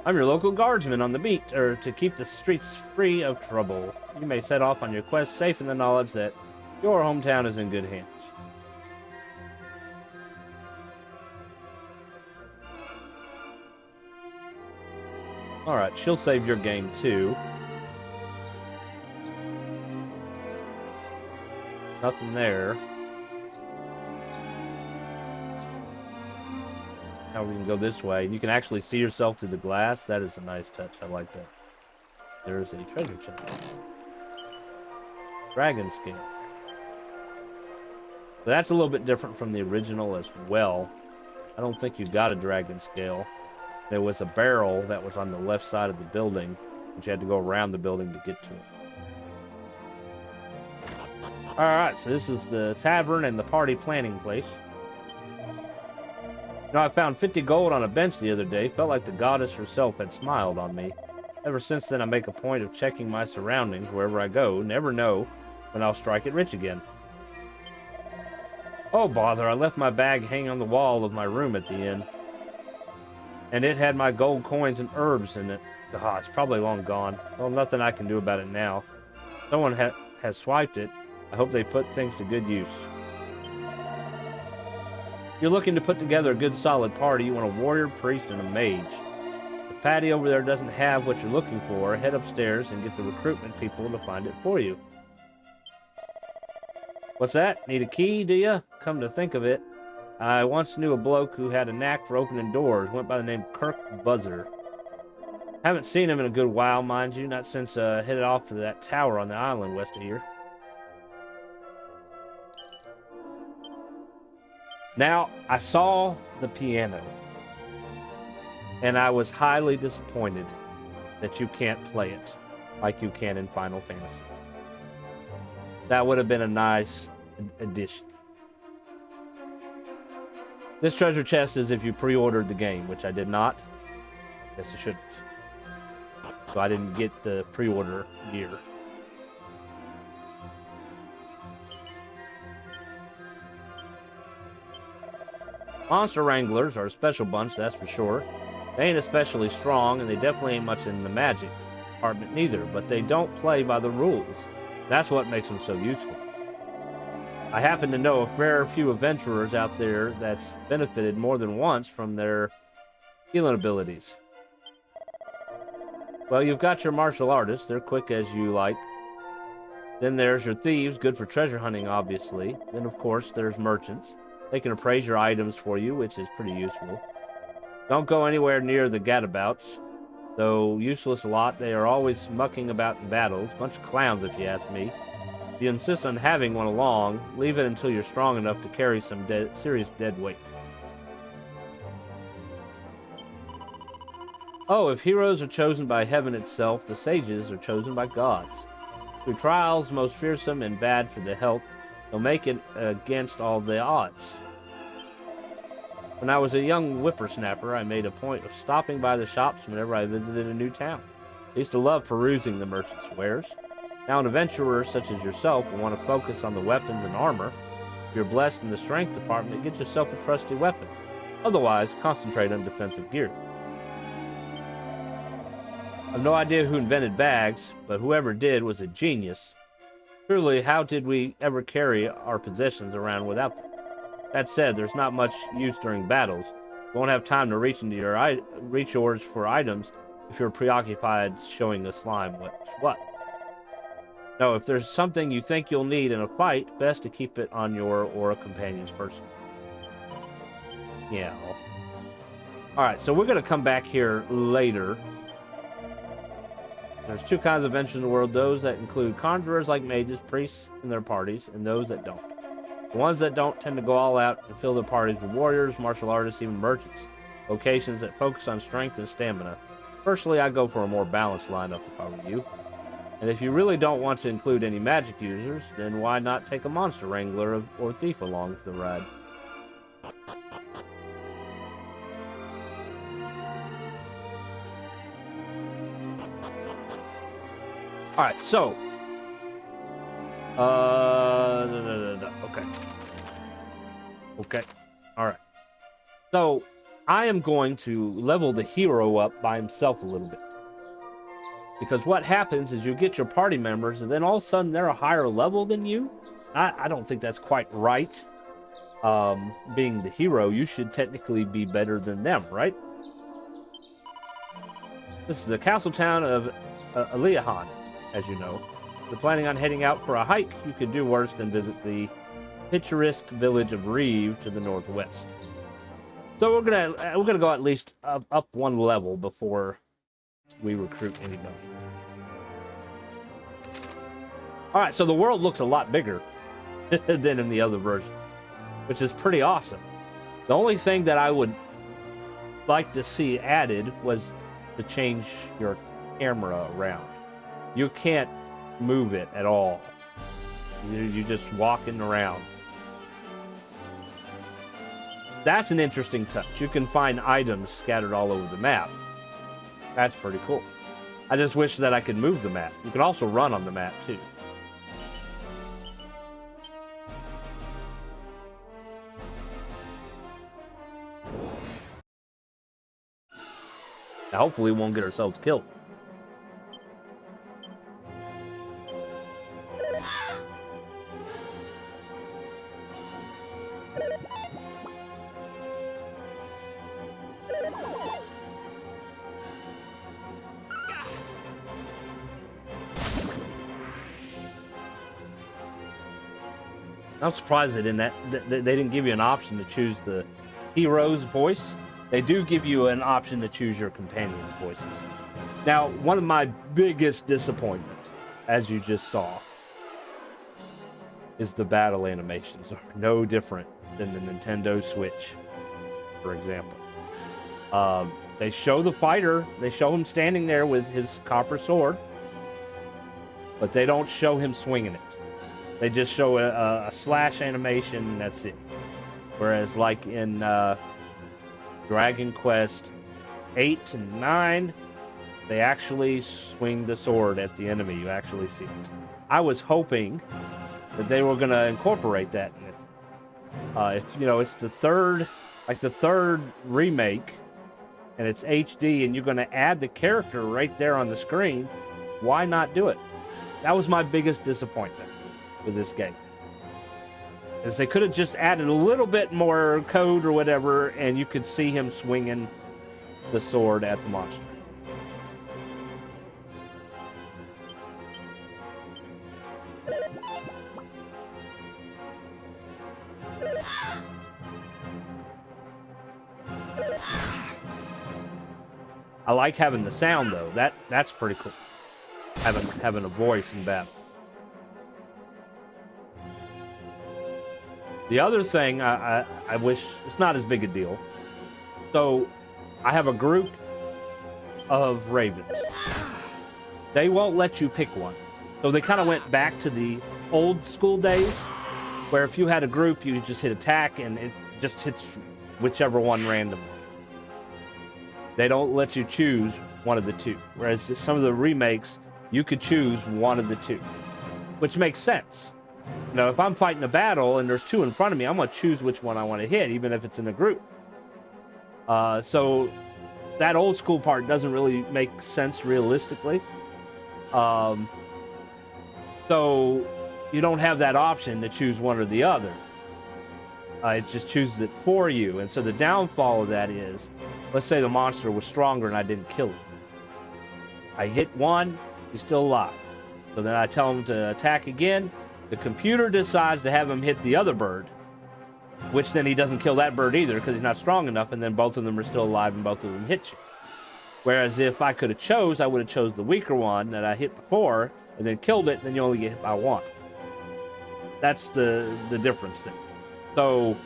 I'm your local guardsman on the beat, to keep the streets free of trouble. You may set off on your quest safe in the knowledge that your hometown is in good hands. Alright, she'll save your game too. Nothing there. Now we can go this way. You can actually see yourself through the glass. That is a nice touch. I like that. There's a treasure chest. Dragon scale. So that's a little bit different from the original as well. I don't think you got a dragon scale. There was a barrel that was on the left side of the building, but you had to go around the building to get to it. Alright, so this is the tavern and the party planning place. You know, I found 50 gold on a bench the other day. Felt like the goddess herself had smiled on me. Ever since then, I make a point of checking my surroundings wherever I go. Never know when I'll strike it rich again. Oh, bother, I left my bag hanging on the wall of my room at the inn. And it had my gold coins and herbs in it. Ah, it's probably long gone. Well, nothing I can do about it now. Someone has swiped it. I hope they put things to good use. If you're looking to put together a good solid party, you want a warrior, priest, and a mage. The Patty over there doesn't have what you're looking for, head upstairs and get the recruitment people to find it for you. What's that? Need a key, do ya? Come to think of it, I once knew a bloke who had a knack for opening doors, went by the name Kirk Buzzer. Haven't seen him in a good while, mind you, not since headed off to that tower on the island west of here. Now, I saw the piano, and I was highly disappointed that you can't play it like you can in Final Fantasy. That would have been a nice addition. This treasure chest is if you pre-ordered the game, which I did not. Guess I shouldn't. So I didn't get the pre-order gear. Monster Wranglers are a special bunch, that's for sure. They ain't especially strong, and they definitely ain't much in the magic department neither, but they don't play by the rules. That's what makes them so useful. I happen to know a fair few adventurers out there that's benefited more than once from their healing abilities. Well, you've got your martial artists, they're quick as you like. Then there's your thieves, good for treasure hunting, obviously. Then, of course, there's merchants. They can appraise your items for you, which is pretty useful. Don't go anywhere near the gadabouts. Though useless a lot, they are always mucking about in battles. Bunch of clowns, if you ask me. If you insist on having one along, leave it until you're strong enough to carry some serious dead weight. Oh, if heroes are chosen by heaven itself, the sages are chosen by gods. Through trials most fearsome and bad for the health, they'll make it against all the odds. When I was a young whippersnapper, I made a point of stopping by the shops whenever I visited a new town. I used to love perusing the merchants' wares. Now an adventurer such as yourself will want to focus on the weapons and armor. If you're blessed in the strength department, get yourself a trusty weapon. Otherwise, concentrate on defensive gear. I have no idea who invented bags, but whoever did was a genius. Truly, how did we ever carry our possessions around without them? That said, there's not much use during battles. You won't have time to reach yours for items if you're preoccupied showing the slime what's what. No, if there's something you think you'll need in a fight, best to keep it on your or a companion's person. Yeah. Alright, so we're going to come back here later. There's two kinds of adventures in the world, those that include conjurers like mages, priests, and their parties, and those that don't. The ones that don't tend to go all out and fill their parties with warriors, martial artists, even merchants. Locations that focus on strength and stamina. Personally, I go for a more balanced lineup if I were you. And if you really don't want to include any magic users, then why not take a monster wrangler or thief along for the ride? Alright, so. Okay. Okay. Alright. So, I am going to level the hero up by himself a little bit. Because what happens is you get your party members, and then all of a sudden they're a higher level than you. I don't think that's quite right. Being the hero, you should technically be better than them, right? This is the castle town of Aliahan, as you know. If you're planning on heading out for a hike, you could do worse than visit the picturesque village of Reeve to the northwest. So we're gonna go at least up one level before we recruit anybody. All right, so the world looks a lot bigger than in the other version, which is pretty awesome. The only thing that I would like to see added was to change your camera around. You can't move it at all. You're just walking around. That's an interesting touch. You can find items scattered all over the map. That's pretty cool. I just wish that I could move the map. You can also run on the map too. Now, hopefully we won't get ourselves killed. I'm surprised they didn't give you an option to choose the hero's voice. They do give you an option to choose your companion's voices. Now, one of my biggest disappointments, as you just saw, is the battle animations are no different than the Nintendo Switch, for example. They show the fighter, they show him standing there with his copper sword, but they don't show him swinging it. They just show a slash animation, and that's it. Whereas, like in Dragon Quest 8 and 9, they actually swing the sword at the enemy. You actually see it. I was hoping that they were going to incorporate that in it. If it's the third remake, and it's HD, and you're going to add the character right there on the screen, why not do it? That was my biggest disappointment with this game. Is they could have just added a little bit more code or whatever, and you could see him swinging the sword at the monster. I like having the sound though. That's pretty cool. Having a voice in battle. The other thing I wish, it's not as big a deal. So I have a group of ravens. They won't let you pick one. So they kind of went back to the old school days, where if you had a group, you just hit attack and it just hits whichever one randomly. They don't let you choose one of the two. Whereas some of the remakes, you could choose one of the two, which makes sense. If I'm fighting a battle and there's two in front of me, I'm going to choose which one I want to hit, even if it's in a group. So that old school part doesn't really make sense realistically. So you don't have that option to choose one or the other. It just chooses it for you. And so the downfall of that is, let's say the monster was stronger and I didn't kill him. I hit one, he's still alive. So then I tell him to attack again. The computer decides to have him hit the other bird, which then he doesn't kill that bird either because he's not strong enough, and then both of them are still alive and both of them hit you. Whereas if I could have chose, I would have chose the weaker one that I hit before and then killed it, then you only get hit by one. That's the difference there. So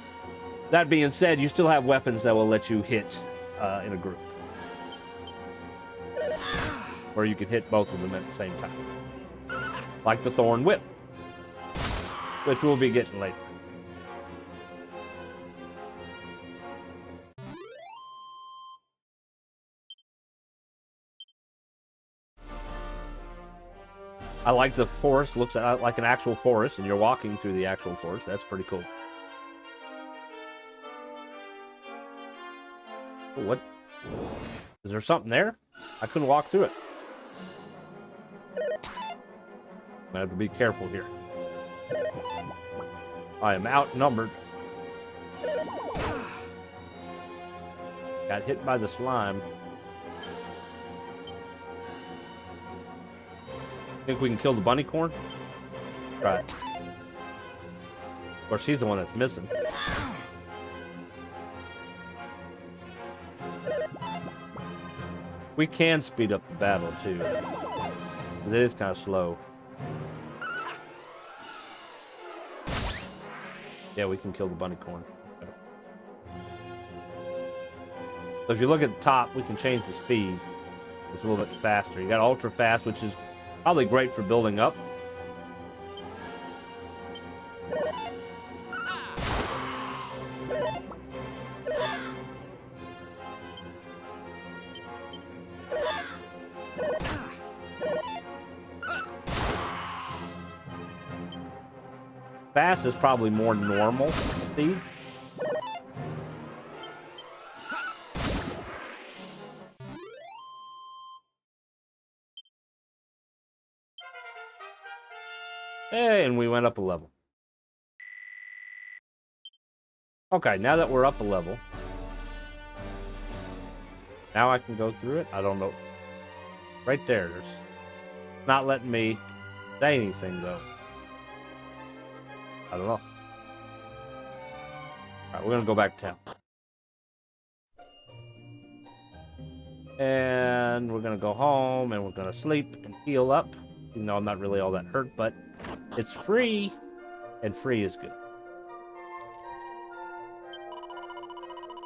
that being said, you still have weapons that will let you hit in a group, where you can hit both of them at the same time, like the Thorn Whip, which we'll be getting later. I like the forest. Looks like an actual forest, and you're walking through the actual forest. That's pretty cool. Oh, what? Is there something there? I couldn't walk through it. I have to be careful here. I am outnumbered. Got hit by the slime. Think we can kill the bunny corn? Right. Of course, he's the one that's missing. We can speed up the battle too. It is kind of slow. Yeah, we can kill the bunny corn. Okay. So if you look at the top, we can change the speed. It's a little bit faster. You got ultra fast, which is probably great for building up. Fast is probably more normal speed. Hey, and we went up a level. Okay, now that we're up a level, now I can go through it. I don't know. Right there, there's not letting me say anything though. I don't know. Alright, we're gonna go back to town. And we're gonna go home and we're gonna sleep and heal up. Even though I'm not really all that hurt, but it's free, and free is good.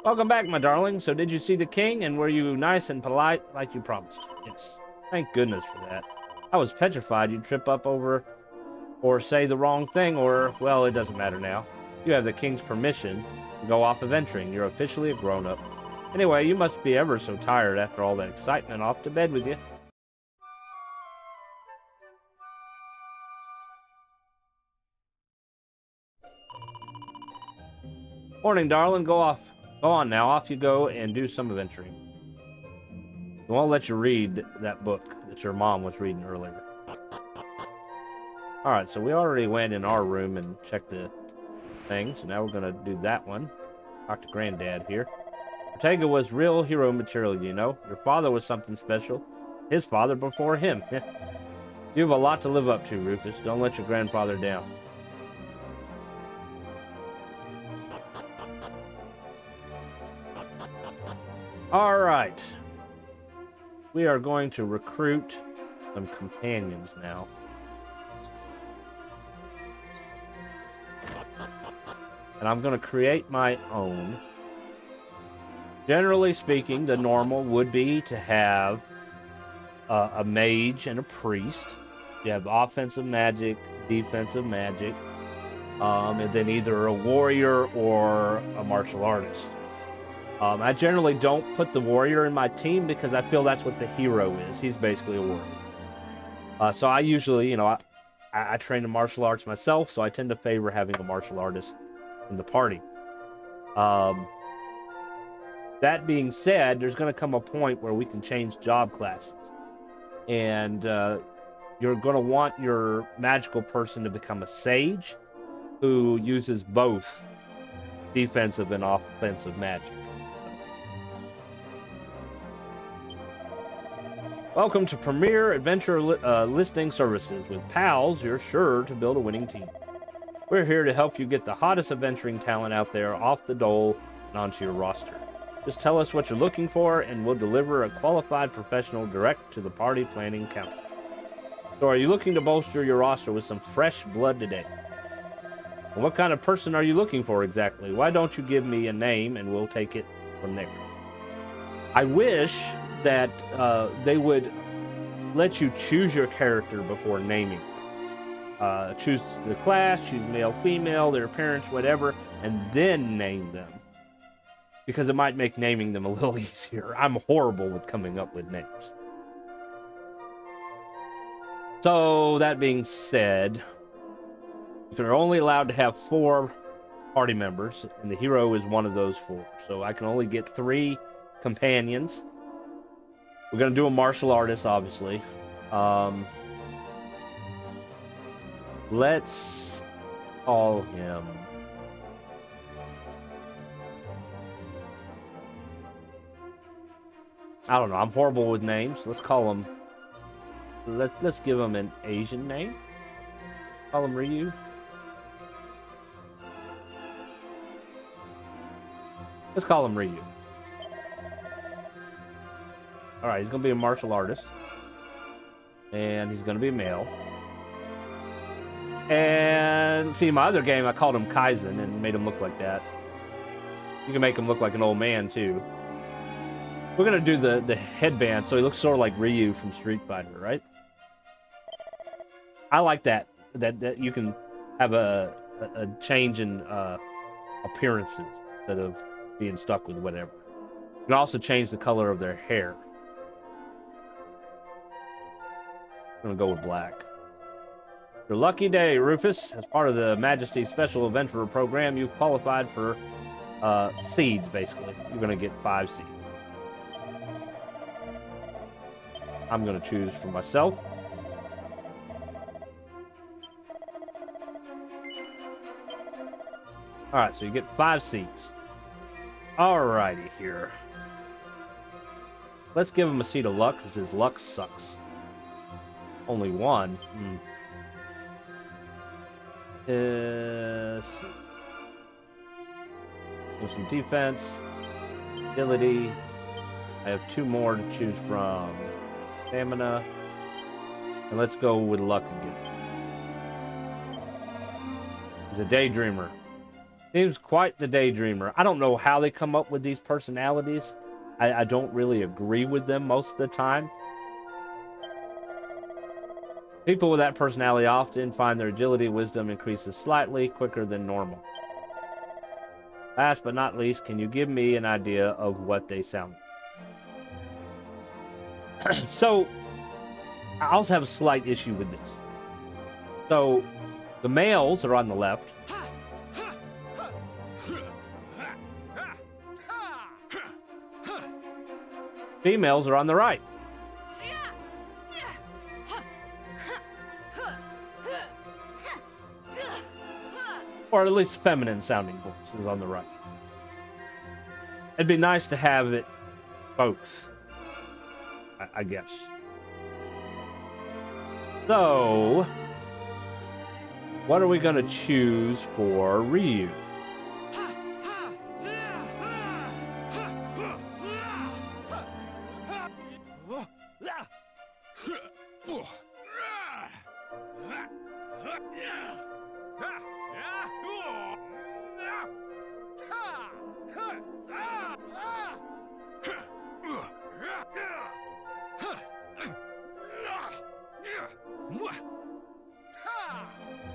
Welcome back, my darling. So did you see the king, and were you nice and polite like you promised? Yes. Thank goodness for that. I was petrified you'd trip up over or say the wrong thing, or, well, it doesn't matter now. You have the king's permission to go off adventuring. You're officially a grown-up. Anyway, you must be ever so tired after all that excitement. Off to bed with you. Morning, darling. Go off. Go on now. Off you go and do some adventuring. I won't let you read that book that your mom was reading earlier. Alright, so we already went in our room and checked the things. So now we're going to do that one. Talk to Granddad here. Ortega was real hero material, you know. Your father was something special. His father before him. You have a lot to live up to, Rufus. Don't let your grandfather down. Alright. We are going to recruit some companions now. And I'm going to create my own. Generally speaking, the normal would be to have a mage and a priest. You have offensive magic, defensive magic, and then either a warrior or a martial artist. I generally don't put the warrior in my team because I feel that's what the hero is. He's basically a warrior. So I usually, you know, I train in martial arts myself, so I tend to favor having a martial artist in the party. That being said, there's going to come a point where we can change job classes. And you're going to want your magical person to become a sage who uses both defensive and offensive magic. Welcome to Premier Adventure Listing Services. With pals, you're sure to build a winning team. We're here to help you get the hottest adventuring talent out there off the dole and onto your roster. Just tell us what you're looking for, and we'll deliver a qualified professional direct to the party planning counter. So are you looking to bolster your roster with some fresh blood today? And what kind of person are you looking for exactly? Why don't you give me a name, and we'll take it from there. I wish that they would let you choose your character before naming. Choose the class, choose male, female, their appearance, whatever, and then name them. Because it might make naming them a little easier. I'm horrible with coming up with names. So, that being said, you're only allowed to have 4 party members, and the hero is one of those 4. So I can only get 3 companions. We're going to do a martial artist, obviously. Let's call him... I don't know. I'm horrible with names. Let's call him... Let's give him an Asian name. Call him Ryu. Let's call him Ryu. Alright, he's going to be a martial artist. And he's going to be a male. And see, my other game, I called him Kaizen and made him look like that. You can make him look like an old man, too. We're going to do the headband, so he looks sort of like Ryu from Street Fighter, right? I like that. That you can have a change in appearances instead of being stuck with whatever. You can also change the color of their hair. I'm going to go with black. Your lucky day, Rufus. As part of the Majesty's Special Adventurer Program, you've qualified for seeds, basically. You're going to get 5 seeds. I'm going to choose for myself. Alright, so you get 5 seeds. Alrighty here. Let's give him a seed of luck, because his luck sucks. Only 1. Let's see. With some defense, agility. I have 2 more to choose from. Stamina. And let's go with luck again. He's a daydreamer. Seems quite the daydreamer. I don't know how they come up with these personalities. I don't really agree with them most of the time. People with that personality often find their agility wisdom increases slightly quicker than normal. Last but not least, can you give me an idea of what they sound like? So, I also have a slight issue with this. So, the males are on the left. Females are on the right. Or at least feminine sounding voice is on the right. It'd be nice to have it both, I guess. So, what are we going to choose for Ryu?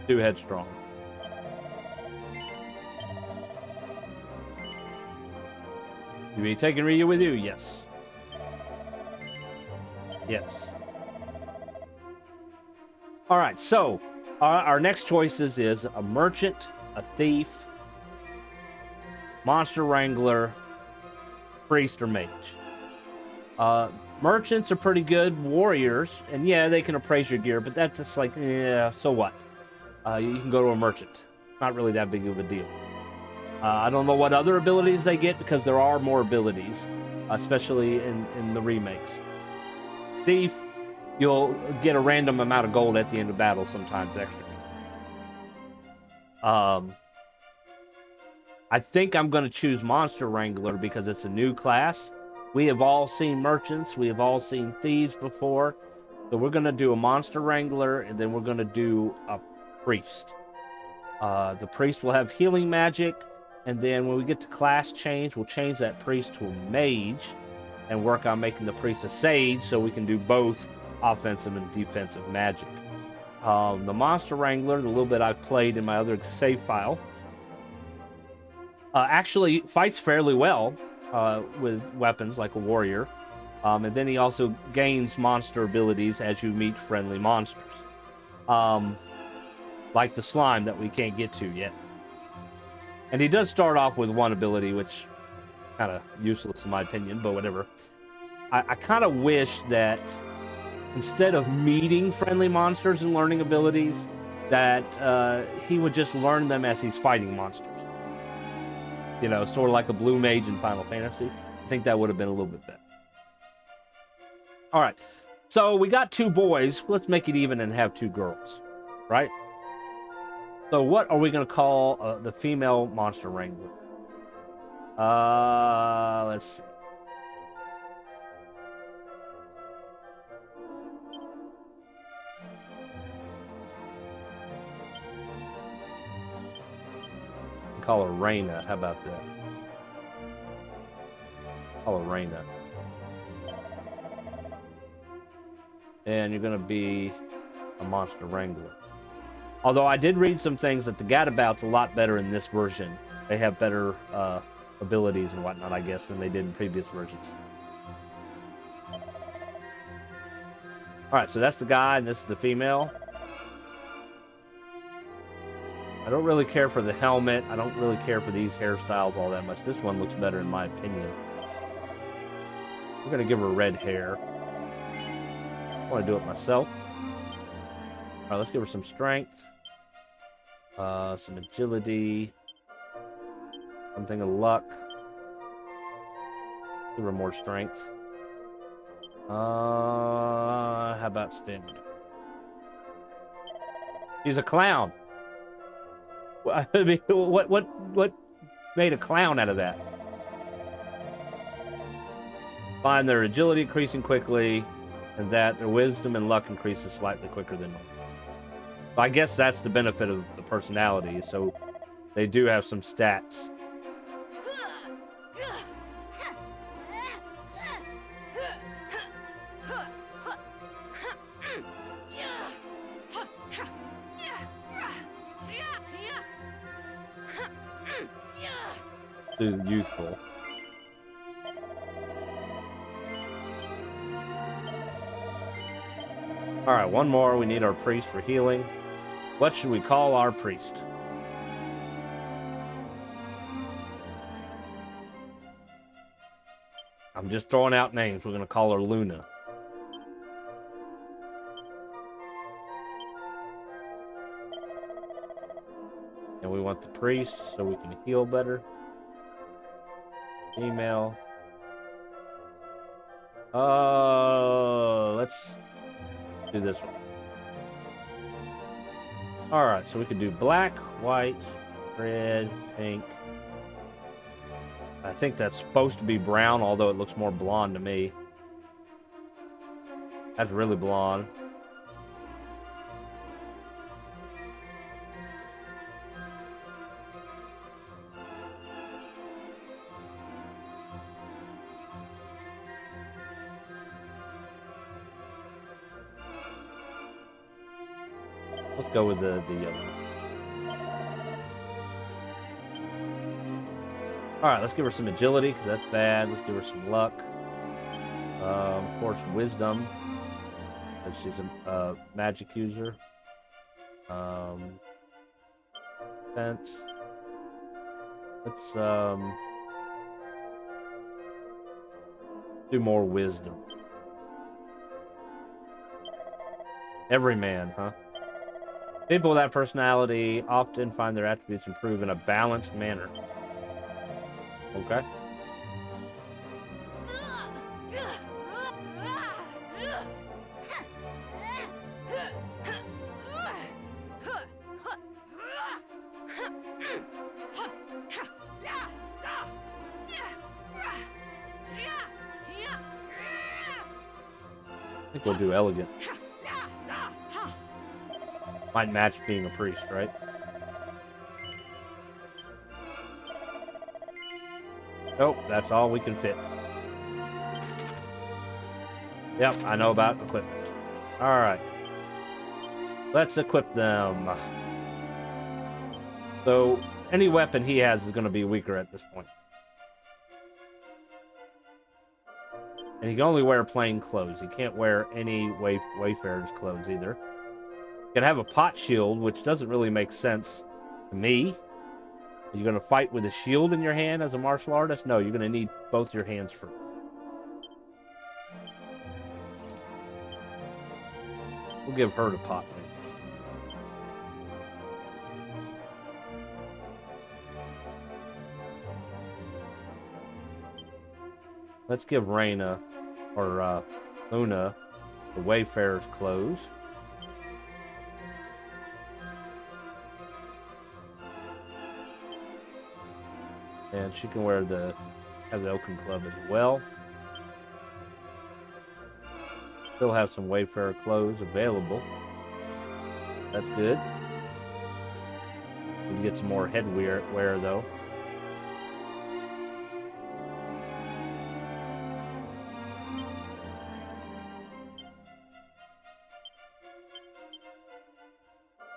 Too headstrong. You be taking Ryu with you? Yes. Yes. Alright, so our next choices is a merchant, a thief, monster wrangler, priest, or mage. Merchants are pretty good warriors, and yeah, they can appraise your gear, but that's just like, yeah, so what? You can go to a merchant. Not really that big of a deal. I don't know what other abilities they get, because there are more abilities, especially in the remakes. Thief, you'll get a random amount of gold at the end of battle, sometimes extra. I think I'm going to choose Monster Wrangler because it's a new class. We have all seen merchants. We have all seen thieves before. So we're going to do a Monster Wrangler, and then we're going to do a priest. The priest will have healing magic, and then when we get to class change, we'll change that priest to a mage and work on making the priest a sage so we can do both offensive and defensive magic. The Monster Wrangler, the little bit I've played in my other save file, actually fights fairly well with weapons like a warrior. And then he also gains monster abilities as you meet friendly monsters. Like the slime that we can't get to yet. And he does start off with one ability, which kind of useless in my opinion, but whatever. I kind of wish that instead of meeting friendly monsters and learning abilities, that he would just learn them as he's fighting monsters. You know, sort of like a blue mage in Final Fantasy. I think that would have been a little bit better. All right, so we got 2 boys. Let's make it even and have 2 girls, right? So what are we going to call the female Monster Wrangler? Let's see. Call her Reina. How about that? Call her Reina. And you're going to be a Monster Wrangler. Although I did read some things that the Gadabout's a lot better in this version. They have better abilities and whatnot, I guess, than they did in previous versions. Alright, so that's the guy, and this is the female. I don't really care for the helmet. I don't really care for these hairstyles all that much. This one looks better in my opinion. We're going to give her red hair. I want to do it myself. Alright, let's give her some strength. Some agility. Something of luck. Give her more strength. How about stamina? She's a clown. I mean, what made a clown out of that. Find their agility increasing quickly, and that their wisdom and luck increases slightly quicker than normal. So I guess that's the benefit of the personality. So they do have some stats. Useful. All right, one more. We need our priest for healing. What should we call our priest? I'm just throwing out names. We're going to call her Luna. And we want the priest so we can heal better. Email. Let's do this one. Alright, so we could do black, white, red, pink. I think that's supposed to be brown, although it looks more blonde to me. That's really blonde. Let's go with the yellow. Alright, let's give her some agility, because that's bad. Let's give her some luck. Of course, wisdom, because she's a magic user. Defense. Let's do more wisdom. Every man, huh? People with that personality often find their attributes improve in a balanced manner. Okay. I think we'll do elegant. Might match being a priest, right? Nope, that's all we can fit. Yep, I know about equipment. Alright. Let's equip them. So, any weapon he has is going to be weaker at this point. And he can only wear plain clothes. He can't wear any wayfarer's clothes either. You can have a pot shield, which doesn't really make sense to me. Are you going to fight with a shield in your hand as a martial artist? No, you're going to need both your hands for it. We'll give her the pot. Let's give Raina, or Luna, the Wayfarer's clothes. And she can wear have the Oaken Club as well. Still have some Wayfarer clothes available. That's good. We can get some more head wear though.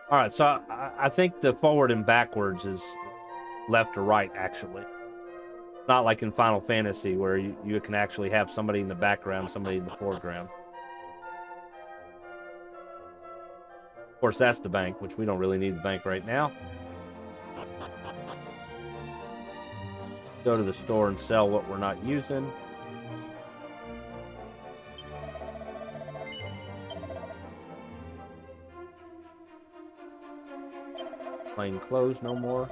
Alright, so I think the forward and backwards is left or right, actually. Not like in Final Fantasy, where you can actually have somebody in the background, somebody in the foreground. Of course, that's the bank, which we don't really need the bank right now. Go to the store and sell what we're not using. Plain clothes, no more.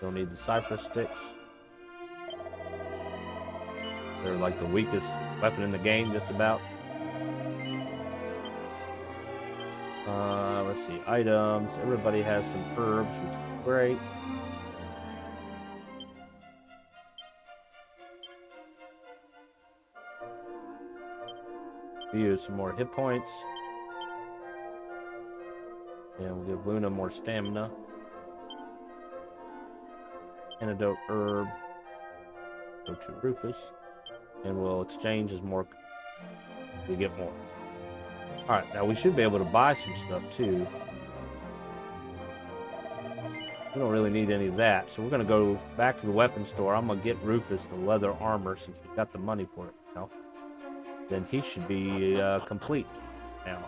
Don't need the cypress sticks. They're like the weakest weapon in the game, just about. Let's see, items. Everybody has some herbs, which is great. We use some more hit points. And we'll give Luna more stamina. Antidote herb. Go to Rufus. And we'll exchange as more. We get more. Alright, now we should be able to buy some stuff too. We don't really need any of that, so we're going to go back to the weapon store. I'm going to get Rufus the leather armor since we got the money for it now. Then he should be complete now.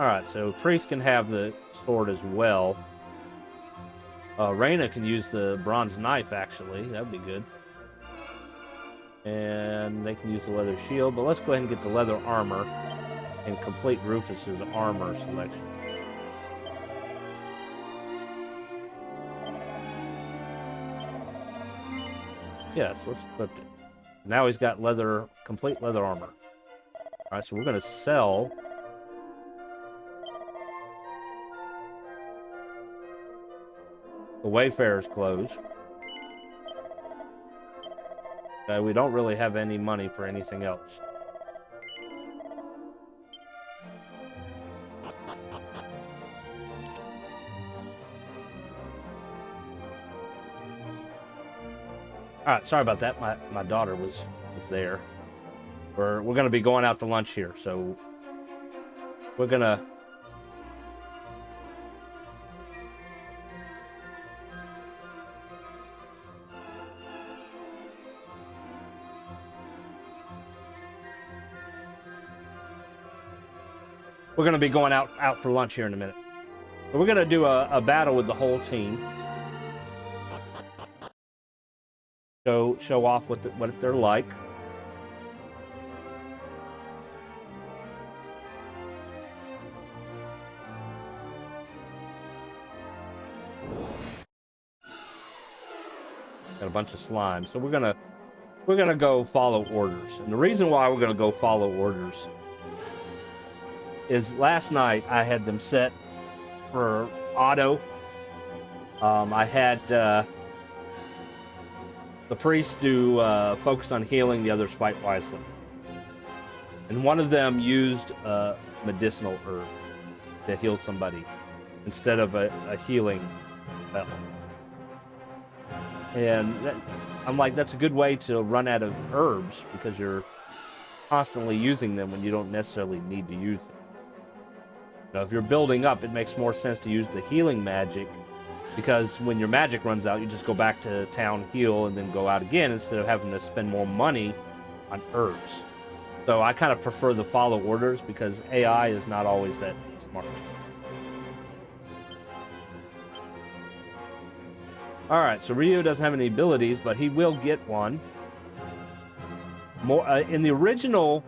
Alright, so Priest can have the sword as well. Reyna can use the bronze knife, actually. That would be good. And they can use the leather shield, but let's go ahead and get the leather armor and complete Rufus's armor selection. Yes, let's equip it. Now he's got complete leather armor. Alright, so we're going to sell the Wayfarer's clothes. We don't really have any money for anything else. Alright, sorry about that. My daughter was there. We're going to be going out to lunch here, so we're going to... We're going to be going out for lunch here in a minute. But we're going to do a battle with the whole team. Show off what they're like. Got a bunch of slime. So we're gonna go follow orders. And the reason why we're gonna go follow orders is last night I had them set for auto. I had the priests do focus on healing, the others fight wisely. And one of them used a medicinal herb that heals somebody instead of a healing spell. And I'm like, that's a good way to run out of herbs because you're constantly using them when you don't necessarily need to use them. Now, if you're building up, it makes more sense to use the healing magic because when your magic runs out, you just go back to town, heal, and then go out again instead of having to spend more money on herbs. So I kind of prefer the follow orders because AI is not always that smart. Alright, so Ryu doesn't have any abilities, but he will get one. More in the original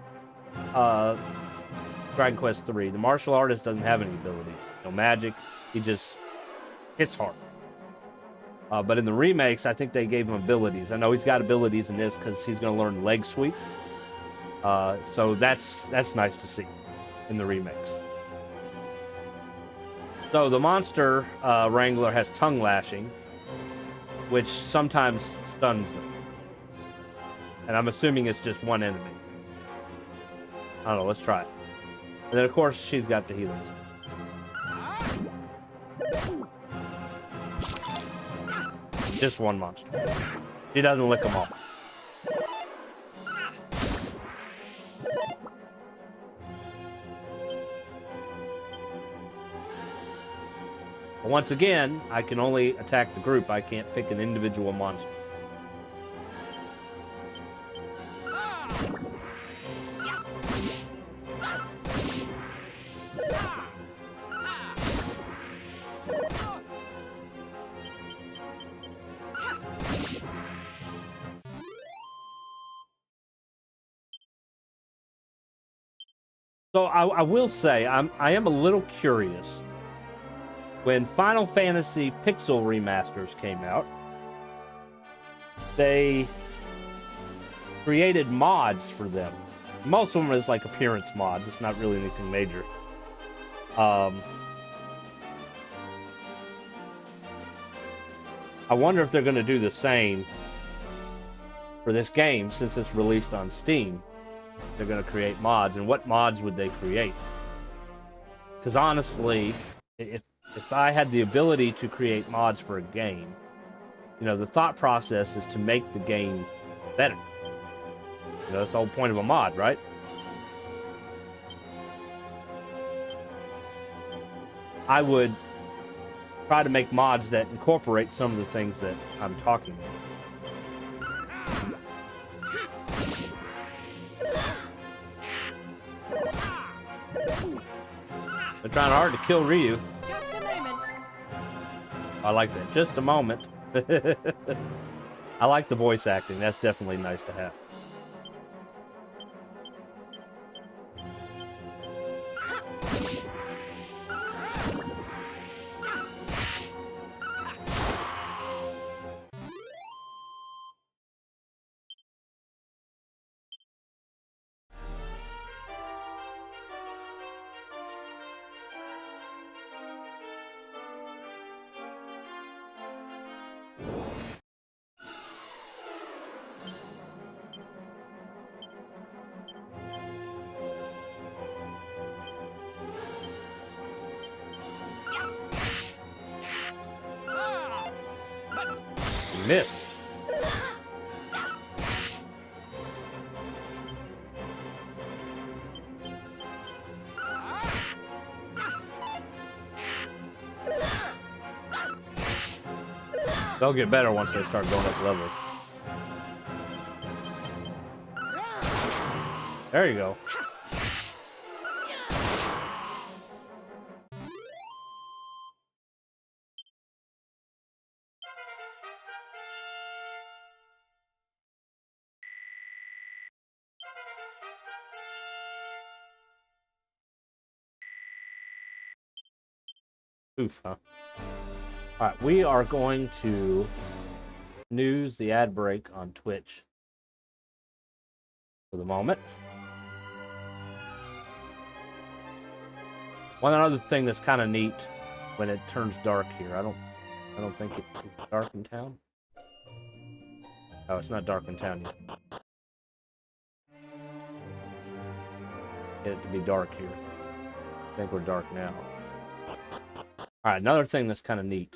Dragon Quest III, the martial artist doesn't have any abilities. No magic, he just hits hard. But in the remakes, I think they gave him abilities. I know he's got abilities in this because he's going to learn leg sweep. So that's nice to see in the remakes. So the monster wrangler has tongue lashing, which sometimes stuns them. And I'm assuming it's just one enemy. I don't know, let's try it. And then, of course, she's got the healings. Just one monster. She doesn't lick them all. But once again, I can only attack the group. I can't pick an individual monster. So I will say I am a little curious when Final Fantasy Pixel remasters came out, they created mods for them. Most of them is like appearance mods. It's not really anything major. I wonder if they're going to do the same for this game since it's released on Steam. They're going to create mods, and what mods would they create? Because honestly, if I had the ability to create mods for a game, you know, the thought process is to make the game better. You know, that's the whole point of a mod, right? I would try to make mods that incorporate some of the things that I'm talking about. They're trying hard to kill Ryu. Just a moment. I like that. Just a moment. I like the voice acting. That's definitely nice to have. Missed. They'll get better once they start going up levels. There you go. Oof, huh? Alright, we are going to snooze the ad break on Twitch for the moment. One other thing that's kind of neat when it turns dark here. I don't think it's dark in town. Oh, it's not dark in town yet. Get it to be dark here. I think we're dark now. Alright, another thing that's kind of neat.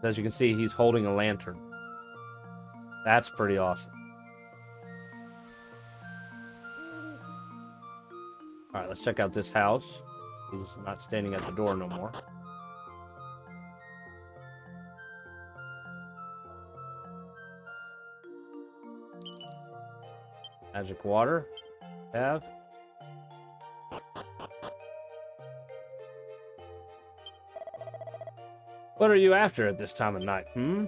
As you can see, he's holding a lantern. That's pretty awesome. Alright, let's check out this house. He's not standing at the door no more. Magic water. Have. What are you after at this time of night, hmm?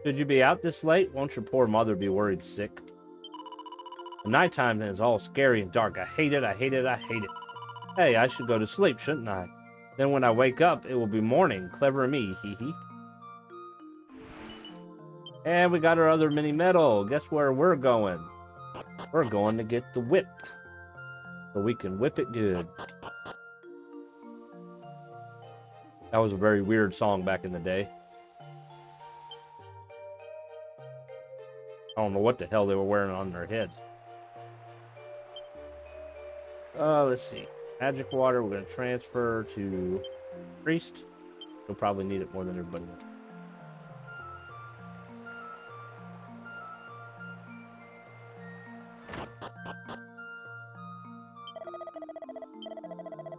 Should you be out this late? Won't your poor mother be worried sick? The nighttime is all scary and dark. I hate it, I hate it, I hate it. Hey, I should go to sleep, shouldn't I? Then when I wake up, it will be morning. Clever me, hee hee. And we got our other mini medal. Guess where we're going? We're going to get the whip. So we can whip it good. That was a very weird song back in the day. I don't know what the hell they were wearing on their heads. Let's see. Magic water, we're going to transfer to Priest. He'll probably need it more than everybody else.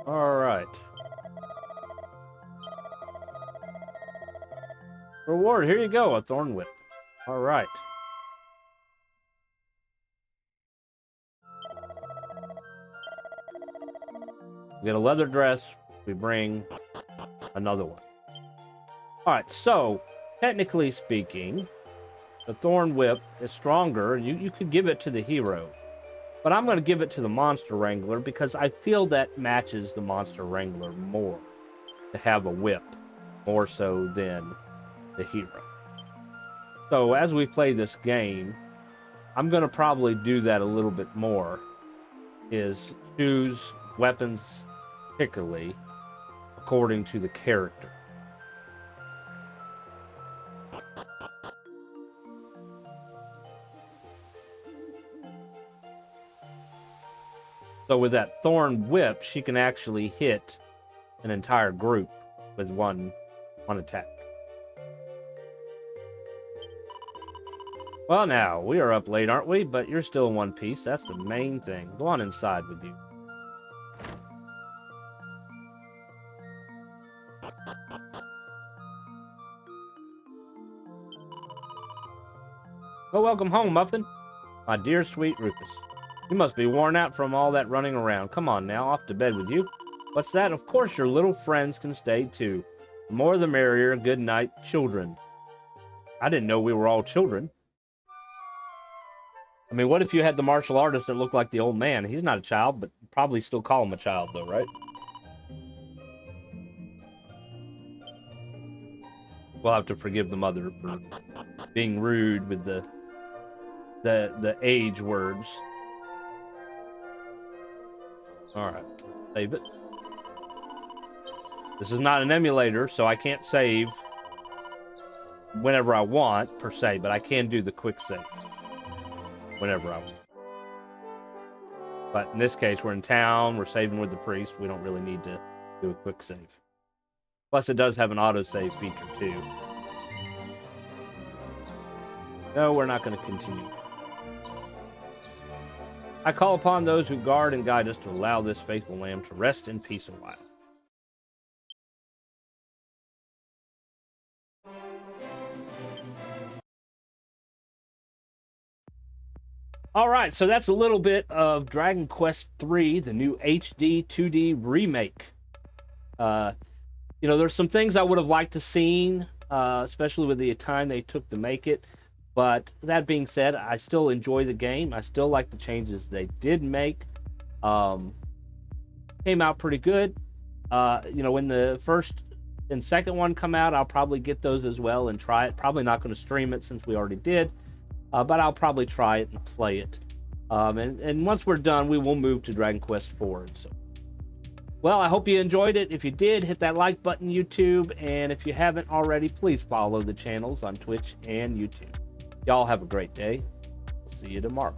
Alright. Reward, here you go, a thorn whip. Alright. We get a leather dress, we bring another one. Alright, so, technically speaking, the thorn whip is stronger. You could give it to the hero. But I'm going to give it to the Monster Wrangler because I feel that matches the Monster Wrangler more to have a whip, more so than the hero. So as we play this game, I'm going to probably do that a little bit more, is choose weapons particularly according to the character. So with that Thorn Whip, she can actually hit an entire group with one attack. Well, now, we are up late, aren't we? But you're still in one piece. That's the main thing. Go on inside with you. Well, welcome home, Muffin. My dear sweet Rufus. You must be worn out from all that running around. Come on now, off to bed with you. What's that? Of course your little friends can stay too. The more the merrier. Good night, children. I didn't know we were all children. I mean, what if you had the martial artist that looked like the old man? He's not a child, but probably still call him a child though, right? We'll have to forgive the mother for being rude with the age words. Alright, save it. This is not an emulator, so I can't save whenever I want, per se, but I can do the quick save whenever I want. But in this case, we're in town, we're saving with the priest, we don't really need to do a quick save. Plus, it does have an autosave feature, too. No, we're not going to continue. I call upon those who guard and guide us to allow this faithful lamb to rest in peace a while. All right, so that's a little bit of Dragon Quest III, the new HD-2D remake. You know, there's some things I would have liked to seen, especially with the time they took to make it. But that being said, I still enjoy the game. I still like the changes they did make. Came out pretty good. You know, when the first and second one come out, I'll probably get those as well and try it. Probably not going to stream it since we already did. But I'll probably try it and play it. And once we're done, we will move to Dragon Quest IV. So, well, I hope you enjoyed it. If you did, hit that like button, YouTube. And if you haven't already, please follow the channels on Twitch and YouTube. Y'all have a great day. We'll see you tomorrow.